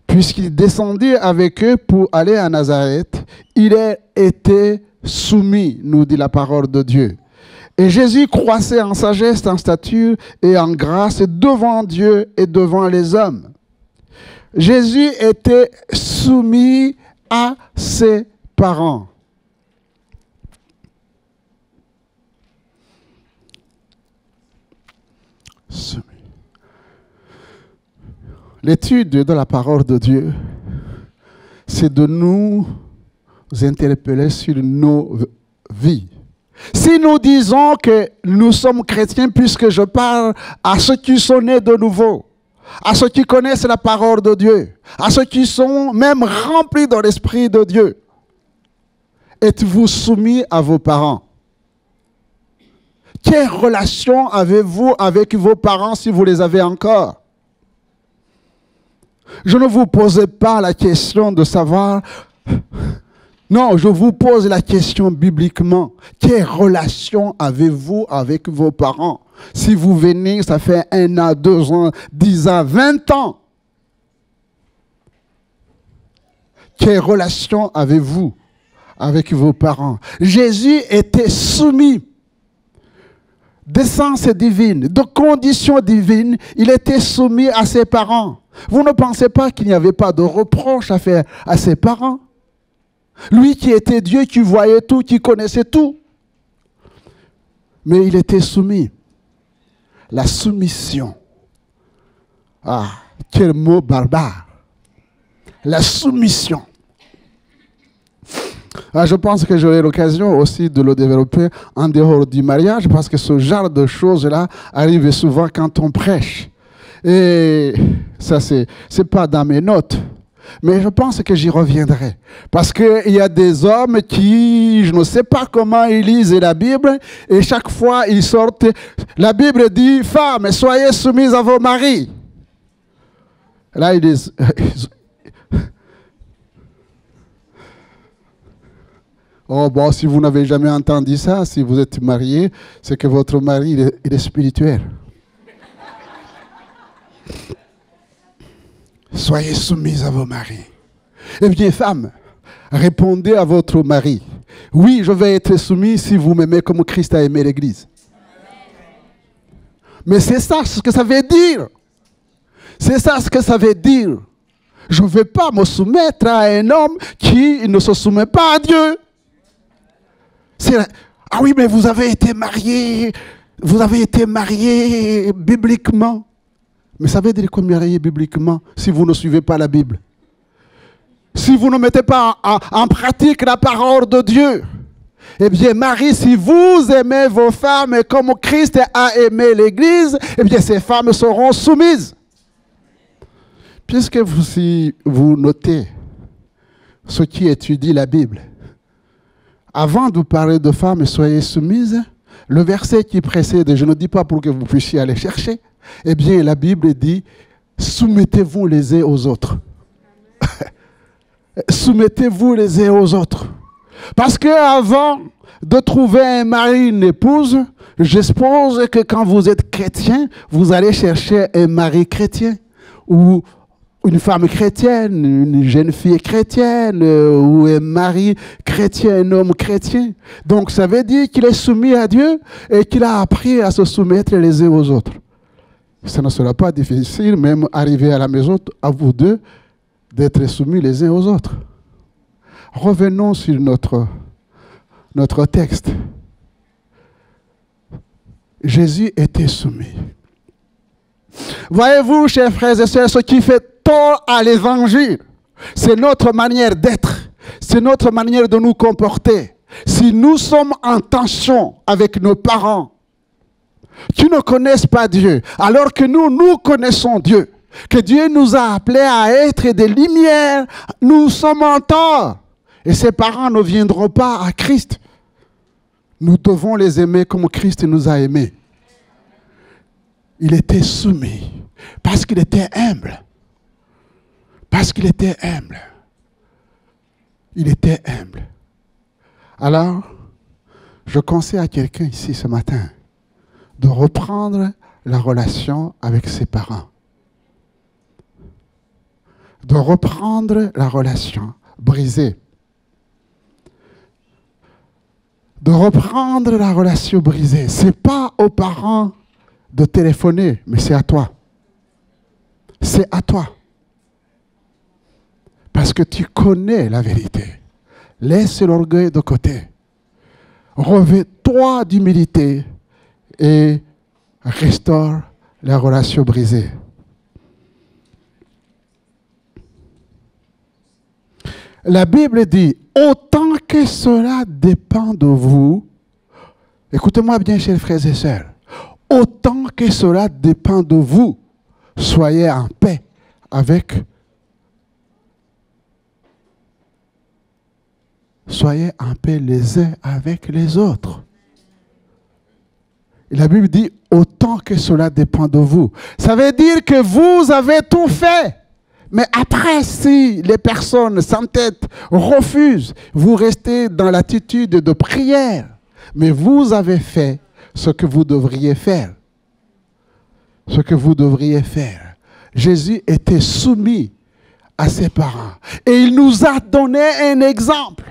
Puisqu'il descendait avec eux pour aller à Nazareth, il a été soumis, nous dit la parole de Dieu. Et Jésus croissait en sagesse, en stature et en grâce devant Dieu et devant les hommes. Jésus était soumis à ses parents. Soumis. L'étude de la parole de Dieu, c'est de nous interpeller sur nos vies. Si nous disons que nous sommes chrétiens, puisque je parle à ceux qui sont nés de nouveau, à ceux qui connaissent la parole de Dieu, à ceux qui sont même remplis de l'Esprit de Dieu, êtes-vous soumis à vos parents? Quelle relation avez-vous avec vos parents si vous les avez encore? Je ne vous pose pas la question de savoir... Non, je vous pose la question bibliquement. Quelle relation avez-vous avec vos parents? Si vous venez, ça fait 1 an, 2 ans, 10 ans, 20 ans. Quelle relation avez-vous avec vos parents? Jésus était soumis d'essence divine, de conditions divines. Il était soumis à ses parents. Vous ne pensez pas qu'il n'y avait pas de reproche à faire à ses parents? Lui qui était Dieu, qui voyait tout, qui connaissait tout. Mais il était soumis. La soumission. Ah, quel mot barbare. La soumission. Ah, je pense que j'aurai l'occasion aussi de le développer en dehors du mariage, parce que ce genre de choses-là arrive souvent quand on prêche. Et ça, c'est pas dans mes notes. Mais je pense que j'y reviendrai. Parce qu'il y a des hommes qui, je ne sais pas comment ils lisent la Bible, et chaque fois ils sortent, la Bible dit, femmes, soyez soumises à vos maris. Là, ils disent, oh bon, si vous n'avez jamais entendu ça, si vous êtes marié, c'est que votre mari, il est spirituel. Soyez soumises à vos maris. Eh bien, femmes, répondez à votre mari. Oui, je vais être soumis si vous m'aimez comme Christ a aimé l'Église. Mais c'est ça ce que ça veut dire. C'est ça ce que ça veut dire. Je ne vais pas me soumettre à un homme qui ne se soumet pas à Dieu. Ah oui, mais vous avez été mariés bibliquement. Mais ça veut dire que marier bibliquement si vous ne suivez pas la Bible. Si vous ne mettez pas en pratique la parole de Dieu. Eh bien, Marie, si vous aimez vos femmes comme Christ a aimé l'Église, eh bien, ces femmes seront soumises. Puisque si vous notez ceux qui étudient la Bible, avant de parler de femmes, soyez soumises, le verset qui précède, je ne dis pas pour que vous puissiez aller chercher, eh bien, la Bible dit, soumettez-vous les uns aux autres. Soumettez-vous les uns aux autres. Parce qu'avant de trouver un mari, une épouse, j'expose que quand vous êtes chrétien, vous allez chercher un mari chrétien ou une femme chrétienne, une jeune fille chrétienne ou un mari chrétien, un homme chrétien. Donc ça veut dire qu'il est soumis à Dieu et qu'il a appris à se soumettre les uns aux autres. Ça ne sera pas difficile, même arriver à la maison, à vous deux, d'être soumis les uns aux autres. Revenons sur notre texte. Jésus était soumis. Voyez-vous, chers frères et sœurs, ce qui fait tort à l'évangile, c'est notre manière d'être, c'est notre manière de nous comporter. Si nous sommes en tension avec nos parents qui ne connaissent pas Dieu, alors que nous connaissons Dieu, que Dieu nous a appelés à être des lumières, nous sommes en tort. Et ces parents ne viendront pas à Christ. Nous devons les aimer comme Christ nous a aimés. Il était soumis parce qu'il était humble. Parce qu'il était humble. Il était humble. Alors, je conseille à quelqu'un ici ce matin de reprendre la relation avec ses parents. De reprendre la relation brisée. De reprendre la relation brisée. Ce n'est pas aux parents de téléphoner, mais c'est à toi. C'est à toi. Parce que tu connais la vérité. Laisse l'orgueil de côté. Revêt-toi d'humilité et restaure la relation brisée. La Bible dit, autant que cela dépend de vous, écoutez-moi bien, chers frères et sœurs, autant que cela dépend de vous, soyez en paix avec. Soyez en paix les uns avec les autres. Et la Bible dit, autant que cela dépend de vous. Ça veut dire que vous avez tout fait. Mais après, si les personnes s'entêtent, refusent, vous restez dans l'attitude de prière. Mais vous avez fait ce que vous devriez faire. Ce que vous devriez faire. Jésus était soumis à ses parents. Et il nous a donné un exemple.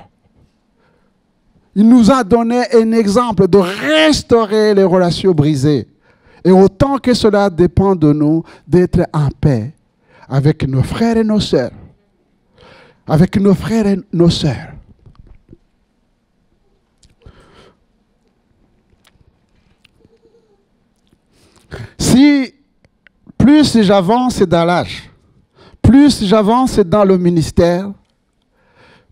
Il nous a donné un exemple de restaurer les relations brisées. Et autant que cela dépend de nous, d'être en paix avec nos frères et nos sœurs. Avec nos frères et nos sœurs. Si plus j'avance dans l'âge, plus j'avance dans le ministère,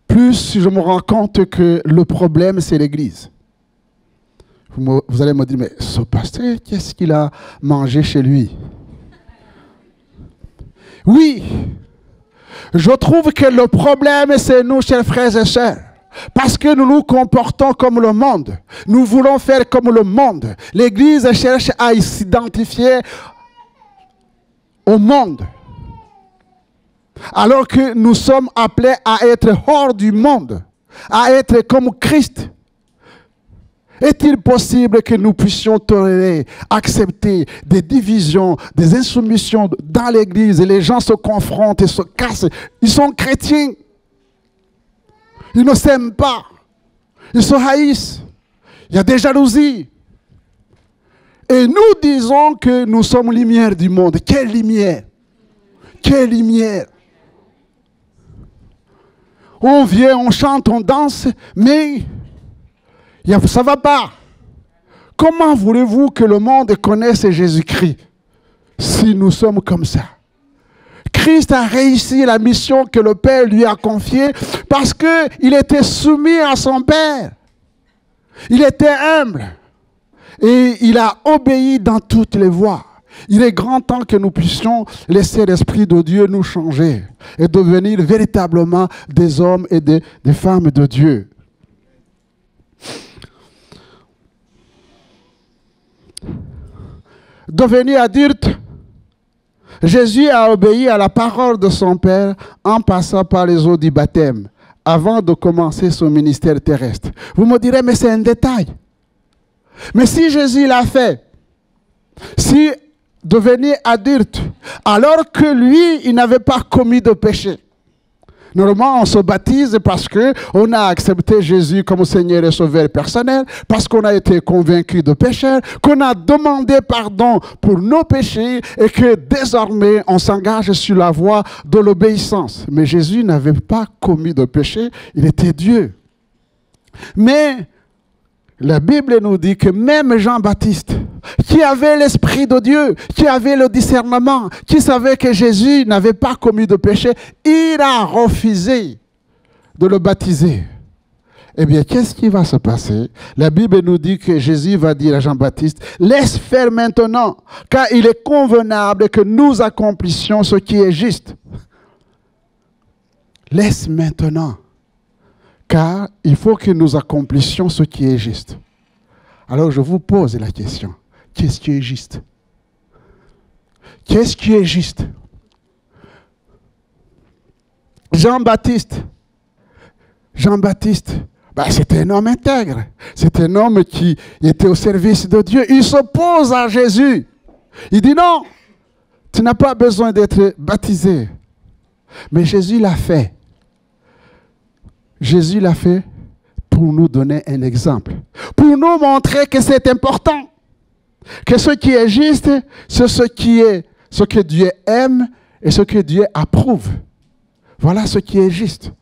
plus je me rends compte que le problème, c'est l'Église. Vous allez me dire, mais ce pasteur, qu'est-ce qu'il a mangé chez lui? Oui, je trouve que le problème, c'est nous, chers frères et sœurs. Parce que nous nous comportons comme le monde. Nous voulons faire comme le monde. L'Église cherche à s'identifier au monde. Alors que nous sommes appelés à être hors du monde, à être comme Christ. Est-il possible que nous puissions tolérer, accepter des divisions, des insoumissions dans l'Église et les gens se confrontent et se cassent? Ils sont chrétiens. Ils ne s'aiment pas. Ils se haïssent. Il y a des jalousies. Et nous disons que nous sommes lumière du monde. Quelle lumière! Quelle lumière! On vient, on chante, on danse, mais ça ne va pas. Comment voulez-vous que le monde connaisse Jésus-Christ? si nous sommes comme ça. Christ a réussi la mission que le Père lui a confiée parce qu'il était soumis à son Père. Il était humble et il a obéi dans toutes les voies. Il est grand temps que nous puissions laisser l'Esprit de Dieu nous changer et devenir véritablement des hommes et des femmes de Dieu. Devenu adulte, Jésus a obéi à la parole de son Père en passant par les eaux du baptême avant de commencer son ministère terrestre. Vous me direz, mais c'est un détail. Mais si Jésus l'a fait, si devenu adulte, alors que lui, il n'avait pas commis de péché. Normalement, on se baptise parce qu'on a accepté Jésus comme Seigneur et Sauveur personnel, parce qu'on a été convaincu de péché, qu'on a demandé pardon pour nos péchés et que désormais, on s'engage sur la voie de l'obéissance. Mais Jésus n'avait pas commis de péché, il était Dieu. Mais la Bible nous dit que même Jean-Baptiste, qui avait l'Esprit de Dieu, qui avait le discernement, qui savait que Jésus n'avait pas commis de péché, il a refusé de le baptiser. Eh bien, qu'est-ce qui va se passer? La Bible nous dit que Jésus va dire à Jean-Baptiste, « Laisse faire maintenant, car il est convenable que nous accomplissions ce qui est juste. » Laisse maintenant, car il faut que nous accomplissions ce qui est juste. Alors je vous pose la question. Qu'est-ce qui est juste? Qu'est-ce qui est juste? Jean-Baptiste, c'était un homme intègre. C'est un homme qui était au service de Dieu. Il s'oppose à Jésus. Il dit non, tu n'as pas besoin d'être baptisé. Mais Jésus l'a fait. Jésus l'a fait pour nous donner un exemple. Pour nous montrer que c'est important. Que ce qui est juste, c'est ce que Dieu aime et ce que Dieu approuve. Voilà ce qui est juste.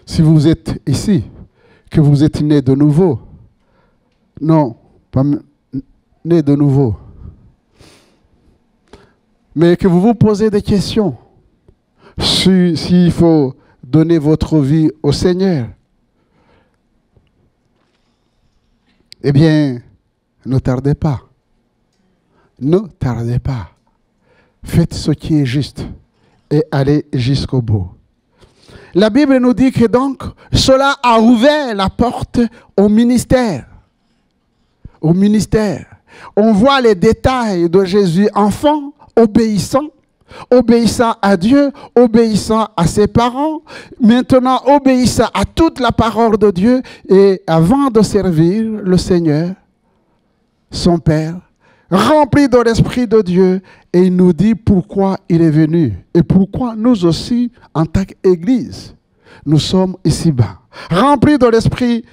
Si vous êtes ici, que vous êtes né de nouveau, non, pas né de nouveau, mais que vous vous posez des questions, s'il faut donner votre vie au Seigneur, eh bien, ne tardez pas. Ne tardez pas. Faites ce qui est juste et allez jusqu'au bout. La Bible nous dit que donc, cela a ouvert la porte au ministère. Au ministère. On voit les détails de Jésus enfant, obéissant à Dieu, obéissant à ses parents, maintenant obéissant à toute la parole de Dieu et avant de servir le Seigneur, son Père, rempli de l'Esprit de Dieu, et il nous dit pourquoi il est venu et pourquoi nous aussi, en tant qu'Église, nous sommes ici-bas. Rempli de l'Esprit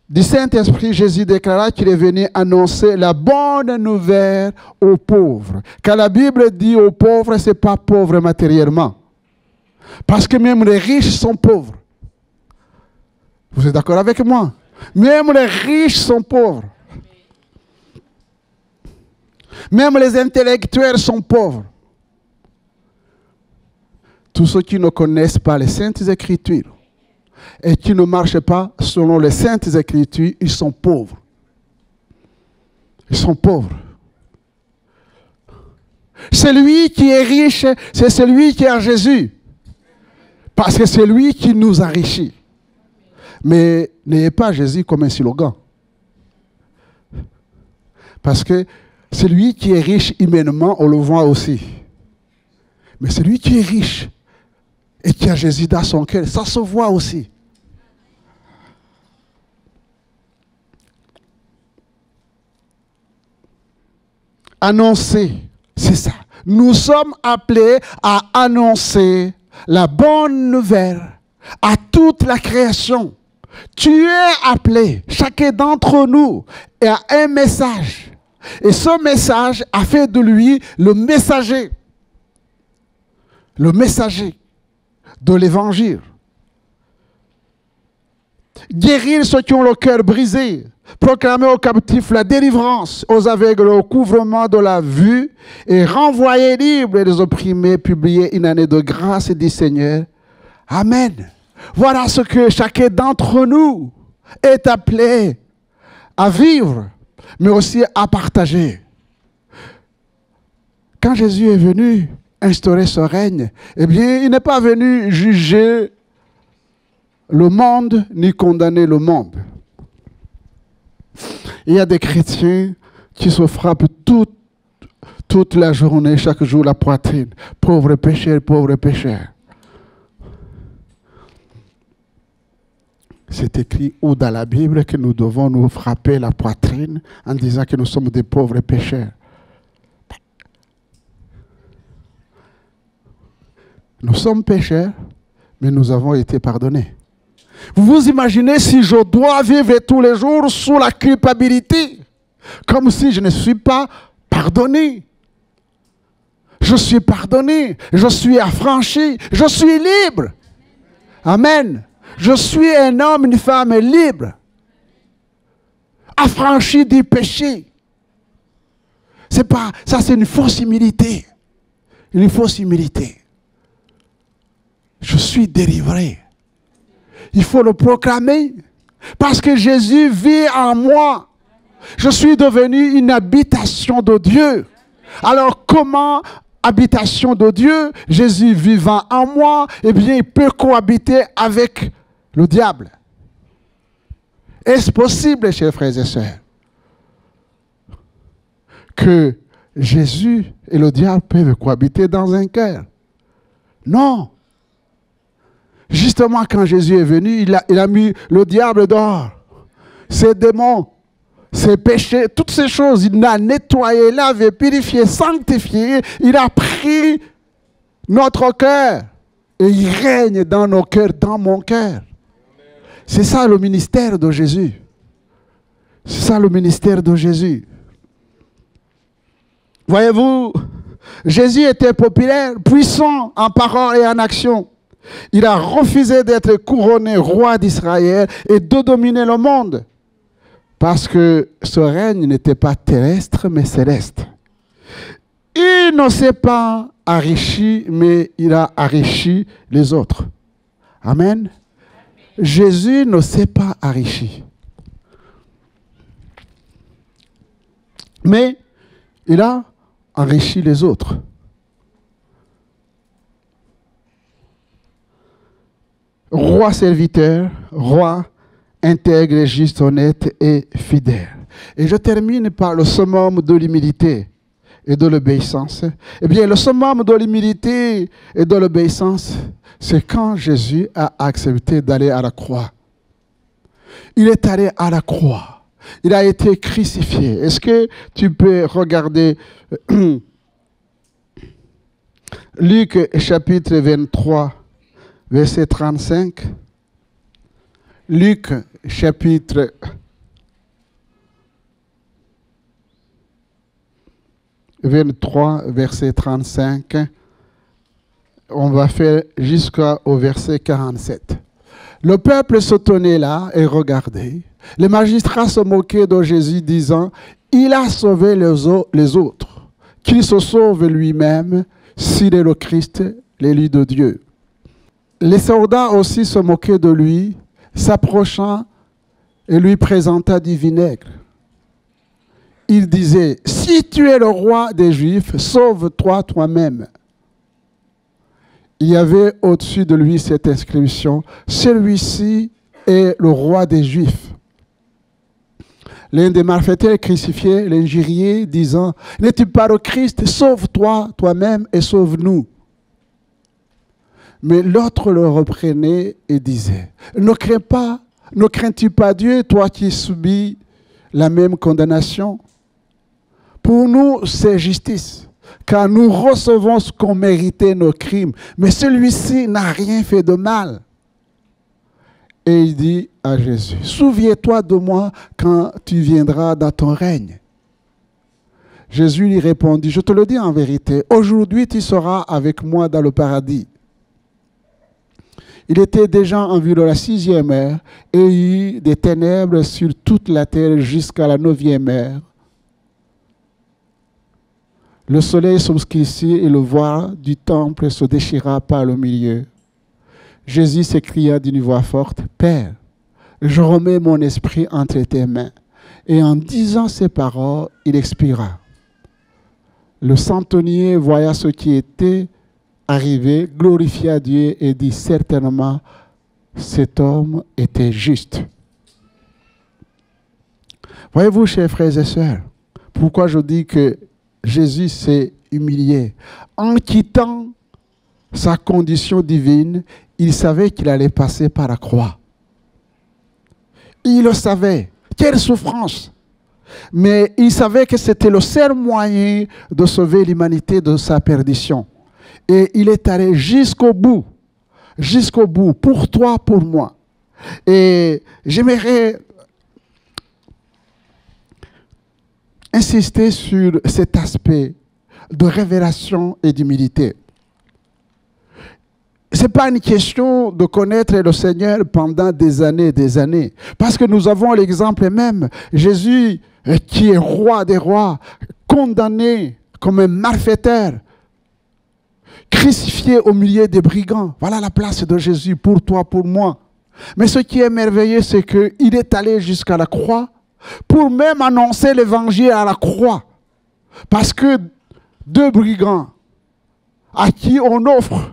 du Saint-Esprit, Jésus déclara qu'il est venu annoncer la bonne nouvelle aux pauvres. Car la Bible dit aux pauvres, ce n'est pas pauvre matériellement. Parce que même les riches sont pauvres. Vous êtes d'accord avec moi? Même les riches sont pauvres. Même les intellectuels sont pauvres. Tous ceux qui ne connaissent pas les Saintes Écritures et qui ne marchent pas selon les Saintes Écritures, ils sont pauvres. Ils sont pauvres. Celui qui est riche, c'est celui qui a Jésus. Parce que c'est lui qui nous enrichit. Mais n'ayez pas Jésus comme un slogan. Parce que celui qui est riche humainement, on le voit aussi. Mais celui qui est riche et qui a Jésus dans son cœur, ça se voit aussi. Annoncer, c'est ça. Nous sommes appelés à annoncer la bonne nouvelle à toute la création. Tu es appelé, chacun d'entre nous, à un message. Et ce message a fait de lui le messager de l'évangile. Guérir ceux qui ont le cœur brisé, proclamer aux captifs la délivrance, aux aveugles le recouvrement de la vue, et renvoyer libres les opprimés, publier une année de grâce, dit Seigneur. Amen. Voilà ce que chacun d'entre nous est appelé à vivre, mais aussi à partager. Quand Jésus est venu instaurer ce règne, eh bien, il n'est pas venu juger le monde ni condamner le monde. Il y a des chrétiens qui se frappent toute la journée, chaque jour, la poitrine. Pauvre pécheur, pauvre pécheur. C'est écrit où dans la Bible que nous devons nous frapper la poitrine en disant que nous sommes des pauvres pécheurs. Nous sommes pécheurs, mais nous avons été pardonnés. Vous vous imaginez si je dois vivre tous les jours sous la culpabilité, comme si je ne suis pas pardonné. Je suis pardonné, je suis affranchi, je suis libre. Amen. Je suis un homme, une femme libre, affranchi du péché. C'est pas, ça c'est une fausse humilité. Une fausse humilité. Je suis délivré. Il faut le proclamer. Parce que Jésus vit en moi. Je suis devenu une habitation de Dieu. Alors comment habitation de Dieu, Jésus vivant en moi, eh bien il peut cohabiter avec le diable? Est-ce possible, chers frères et sœurs, que Jésus et le diable peuvent cohabiter dans un cœur? Non. Justement, quand Jésus est venu, il a mis le diable dehors. Ses démons, ses péchés, toutes ces choses, il l'a nettoyé, lavé, purifié, sanctifié. Il a pris notre cœur et il règne dans nos cœurs, dans mon cœur. C'est ça le ministère de Jésus. C'est ça le ministère de Jésus. Voyez-vous, Jésus était populaire, puissant en parole et en action. Il a refusé d'être couronné roi d'Israël et de dominer le monde. Parce que ce règne n'était pas terrestre, mais céleste. Il ne s'est pas enrichi, mais il a enrichi les autres. Amen. Jésus ne s'est pas enrichi. Mais il a enrichi les autres. Roi serviteur, roi intègre, juste, honnête et fidèle. Et je termine par le summum de l'humilité et de l'obéissance. Eh bien, le summum de l'humilité et de l'obéissance, c'est quand Jésus a accepté d'aller à la croix. Il est allé à la croix. Il a été crucifié. Est-ce que tu peux regarder Luc chapitre 23, verset 35. Luc chapitre 23, verset 35. On va faire jusqu'au verset 47. Le peuple se tenait là et regardait. Les magistrats se moquaient de Jésus, disant, « Il a sauvé les autres, qu'il se sauve lui-même, s'il est le Christ, l'élu de Dieu. » Les soldats aussi se moquaient de lui, s'approchant et lui présenta du vinaigre. Il disait, « Si tu es le roi des Juifs, sauve-toi toi-même. » Il y avait au-dessus de lui cette inscription, « Celui-ci est le roi des Juifs. » L'un des malfaiteurs crucifiés l'injuriait, disant, « N'es-tu pas le Christ? Sauve-toi toi-même et sauve-nous. » Mais l'autre le reprenait et disait, « Ne crains pas, ne crains-tu pas Dieu, toi qui subis la même condamnation? Pour nous, c'est justice, car nous recevons ce qu'ont mérité nos crimes. Mais celui-ci n'a rien fait de mal. » Et il dit à Jésus, « Souviens-toi de moi quand tu viendras dans ton règne. » Jésus lui répondit, « Je te le dis en vérité, aujourd'hui tu seras avec moi dans le paradis. » Il était déjà environ la 6e heure et il y eut des ténèbres sur toute la terre jusqu'à la 9e heure. Le soleil s'obscurcit et le voile du temple se déchira par le milieu. Jésus s'écria d'une voix forte, « Père, je remets mon esprit entre tes mains. » Et en disant ces paroles, il expira. Le centenier voya ce qui était arrivé, glorifia Dieu et dit, « Certainement, cet homme était juste. » Voyez-vous, chers frères et sœurs, pourquoi je dis que Jésus s'est humilié. En quittant sa condition divine, il savait qu'il allait passer par la croix. Il le savait. Quelle souffrance! Mais il savait que c'était le seul moyen de sauver l'humanité de sa perdition. Et il est allé jusqu'au bout, pour toi, pour moi. Et j'aimerais insister sur cet aspect de révélation et d'humilité. Ce n'est pas une question de connaître le Seigneur pendant des années, parce que nous avons l'exemple même, Jésus qui est roi des rois, condamné comme un malfaiteur, crucifié au milieu des brigands. Voilà la place de Jésus pour toi, pour moi. Mais ce qui est merveilleux, c'est qu'il est allé jusqu'à la croix pour même annoncer l'évangile à la croix. Parce que deux brigands à qui on offre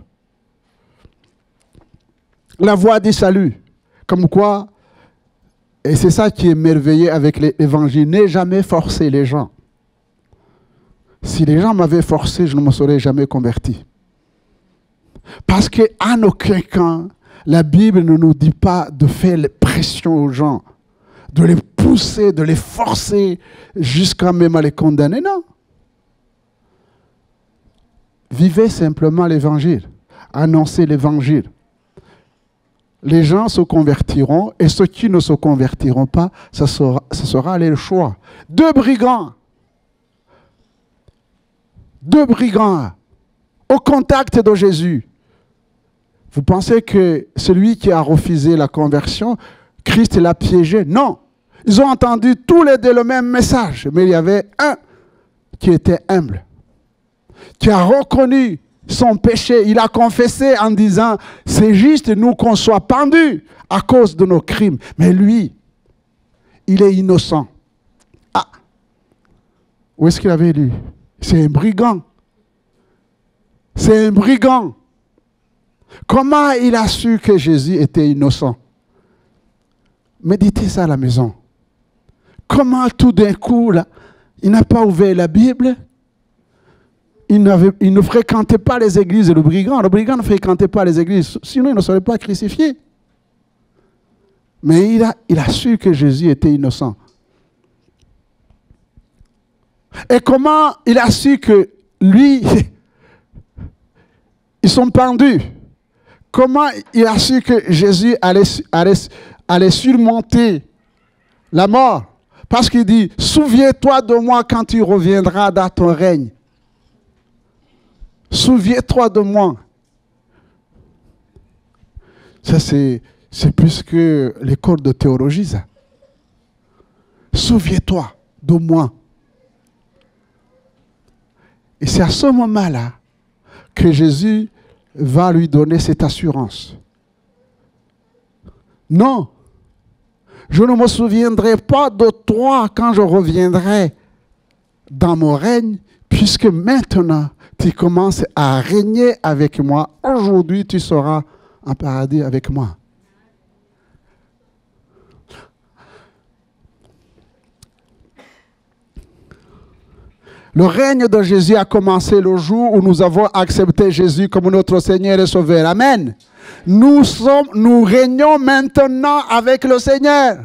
la voie du salut, comme quoi, et c'est ça qui est merveilleux avec l'évangile, n'est jamais forcer les gens. Si les gens m'avaient forcé, je ne me serais jamais converti. Parce qu'en aucun cas, la Bible ne nous dit pas de faire pression aux gens, de les pousser, de les forcer, jusqu'à même à les condamner, non. Vivez simplement l'évangile, annoncez l'évangile. Les gens se convertiront et ceux qui ne se convertiront pas, ce sera le choix. Deux brigands au contact de Jésus. Vous pensez que celui qui a refusé la conversion, Christ l'a piégé? Non. Ils ont entendu tous les deux le même message, mais il y avait un qui était humble, qui a reconnu son péché. Il a confessé en disant, c'est juste nous qu'on soit pendus à cause de nos crimes. Mais lui, il est innocent. Ah, où est-ce qu'il avait lu? C'est un brigand. C'est un brigand. Comment il a su que Jésus était innocent? Méditez ça à la maison. Comment tout d'un coup, là, il n'a pas ouvert la Bible? Il ne fréquentait pas les églises. Le brigand ne fréquentait pas les églises. Sinon, il ne serait pas crucifié. Mais il a su que Jésus était innocent. Et comment il a su que lui, ils sont pendus? Comment il a su que Jésus allait surmonter la mort? Parce qu'il dit, souviens-toi de moi quand tu reviendras dans ton règne. Souviens-toi de moi. Ça, c'est plus que les cours de théologie, ça. Souviens-toi de moi. Et c'est à ce moment-là que Jésus va lui donner cette assurance. Non, je ne me souviendrai pas de toi quand je reviendrai dans mon règne, puisque maintenant, tu commences à régner avec moi. Aujourd'hui, tu seras en paradis avec moi. Le règne de Jésus a commencé le jour où nous avons accepté Jésus comme notre Seigneur et Sauveur. Amen. Nous régnons maintenant avec le Seigneur.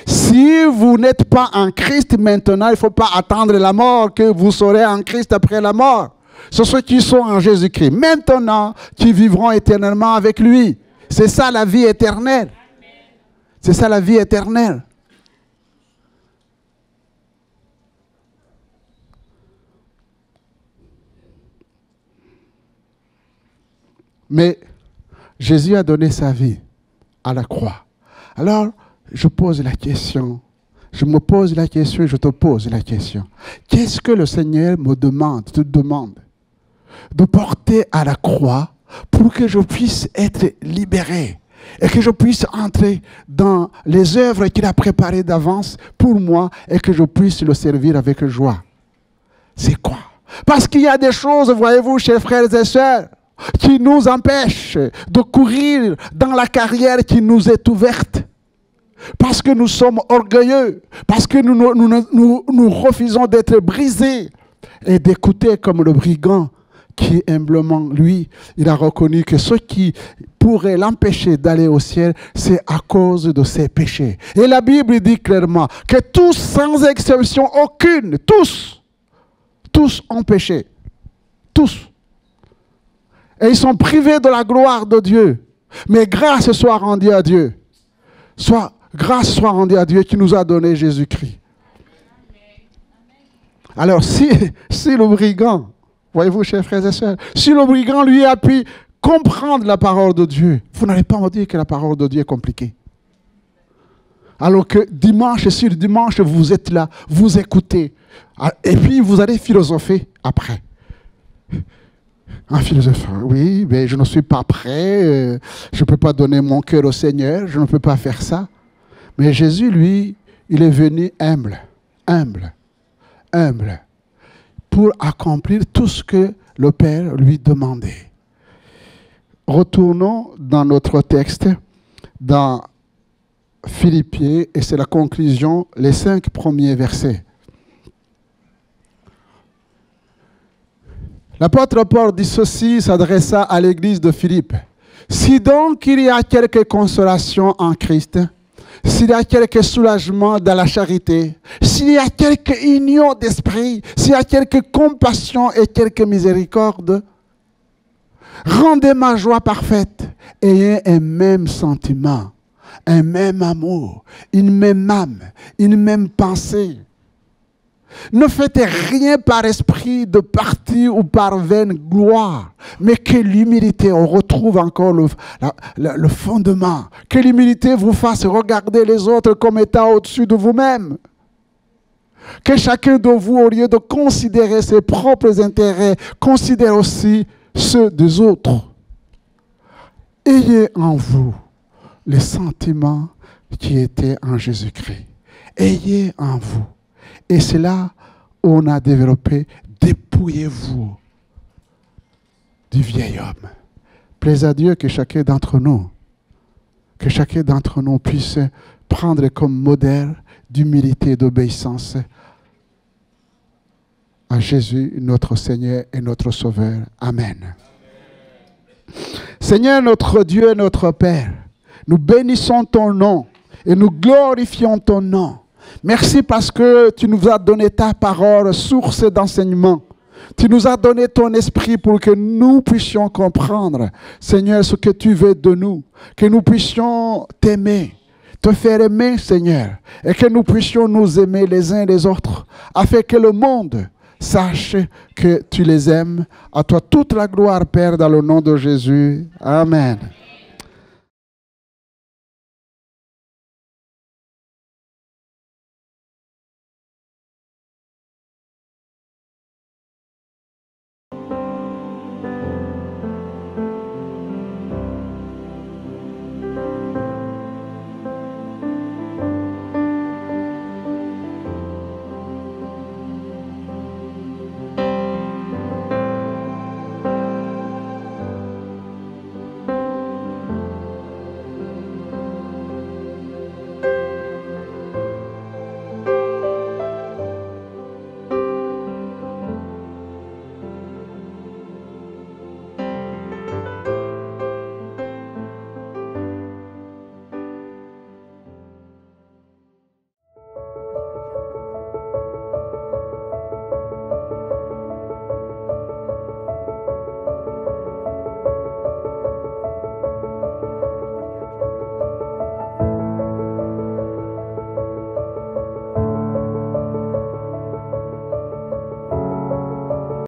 Si vous n'êtes pas en Christ maintenant, il ne faut pas attendre la mort que vous serez en Christ après la mort. C'est ceux qui sont en Jésus-Christ maintenant qui vivront éternellement avec lui. C'est ça la vie éternelle. C'est ça la vie éternelle. Mais Jésus a donné sa vie à la croix. Alors, je pose la question. Je me pose la question et je te pose la question. Qu'est-ce que le Seigneur me demande, te demande de porter à la croix pour que je puisse être libéré et que je puisse entrer dans les œuvres qu'il a préparées d'avance pour moi et que je puisse le servir avec joie? C'est quoi? Parce qu'il y a des choses, voyez-vous, chers frères et sœurs, qui nous empêchent de courir dans la carrière qui nous est ouverte. Parce que nous sommes orgueilleux, parce que nous refusons d'être brisés et d'écouter comme le brigand qui humblement, lui, il a reconnu que ce qui pourrait l'empêcher d'aller au ciel, c'est à cause de ses péchés. Et la Bible dit clairement que tous, sans exception aucune, tous ont péché. Tous. Et ils sont privés de la gloire de Dieu. Mais grâce soit rendue à Dieu. Grâce soit rendue à Dieu qui nous a donné Jésus-Christ. Alors, si le brigand, voyez-vous, chers frères et sœurs, si le brigand, lui, a pu comprendre la parole de Dieu, vous n'allez pas me dire que la parole de Dieu est compliquée. Alors que dimanche sur dimanche, vous êtes là, vous écoutez. Et puis, vous allez philosopher après. Un philosophe, oui, mais je ne suis pas prêt, je ne peux pas donner mon cœur au Seigneur, je ne peux pas faire ça. Mais Jésus, lui, il est venu humble, pour accomplir tout ce que le Père lui demandait. Retournons dans notre texte, dans Philippiens, et c'est la conclusion, les 5 premiers versets. L'apôtre Paul dit ceci, s'adressa à l'église de Philippe. Si donc il y a quelque consolation en Christ, s'il y a quelque soulagement dans la charité, s'il y a quelque union d'esprit, s'il y a quelque compassion et quelque miséricorde, rendez ma joie parfaite, ayez un même sentiment, un même amour, une même âme, une même pensée. Ne faites rien par esprit de parti ou par vaine gloire, mais que l'humilité, on retrouve encore le fondement, que l'humilité vous fasse regarder les autres comme étant au-dessus de vous-même. Que chacun de vous, au lieu de considérer ses propres intérêts, considère aussi ceux des autres. Ayez en vous les sentiments qui étaient en Jésus-Christ. Ayez en vous. Et c'est là où on a développé, dépouillez-vous du vieil homme. Plaise à Dieu que chacun d'entre nous puisse prendre comme modèle d'humilité et d'obéissance à Jésus, notre Seigneur et notre Sauveur. Amen. Seigneur, notre Dieu et notre Père, nous bénissons ton nom et nous glorifions ton nom. Merci parce que tu nous as donné ta parole, source d'enseignement. Tu nous as donné ton esprit pour que nous puissions comprendre, Seigneur, ce que tu veux de nous. Que nous puissions t'aimer, te faire aimer, Seigneur. Et que nous puissions nous aimer les uns les autres, afin que le monde sache que tu les aimes. À toi toute la gloire, Père, dans le nom de Jésus. Amen.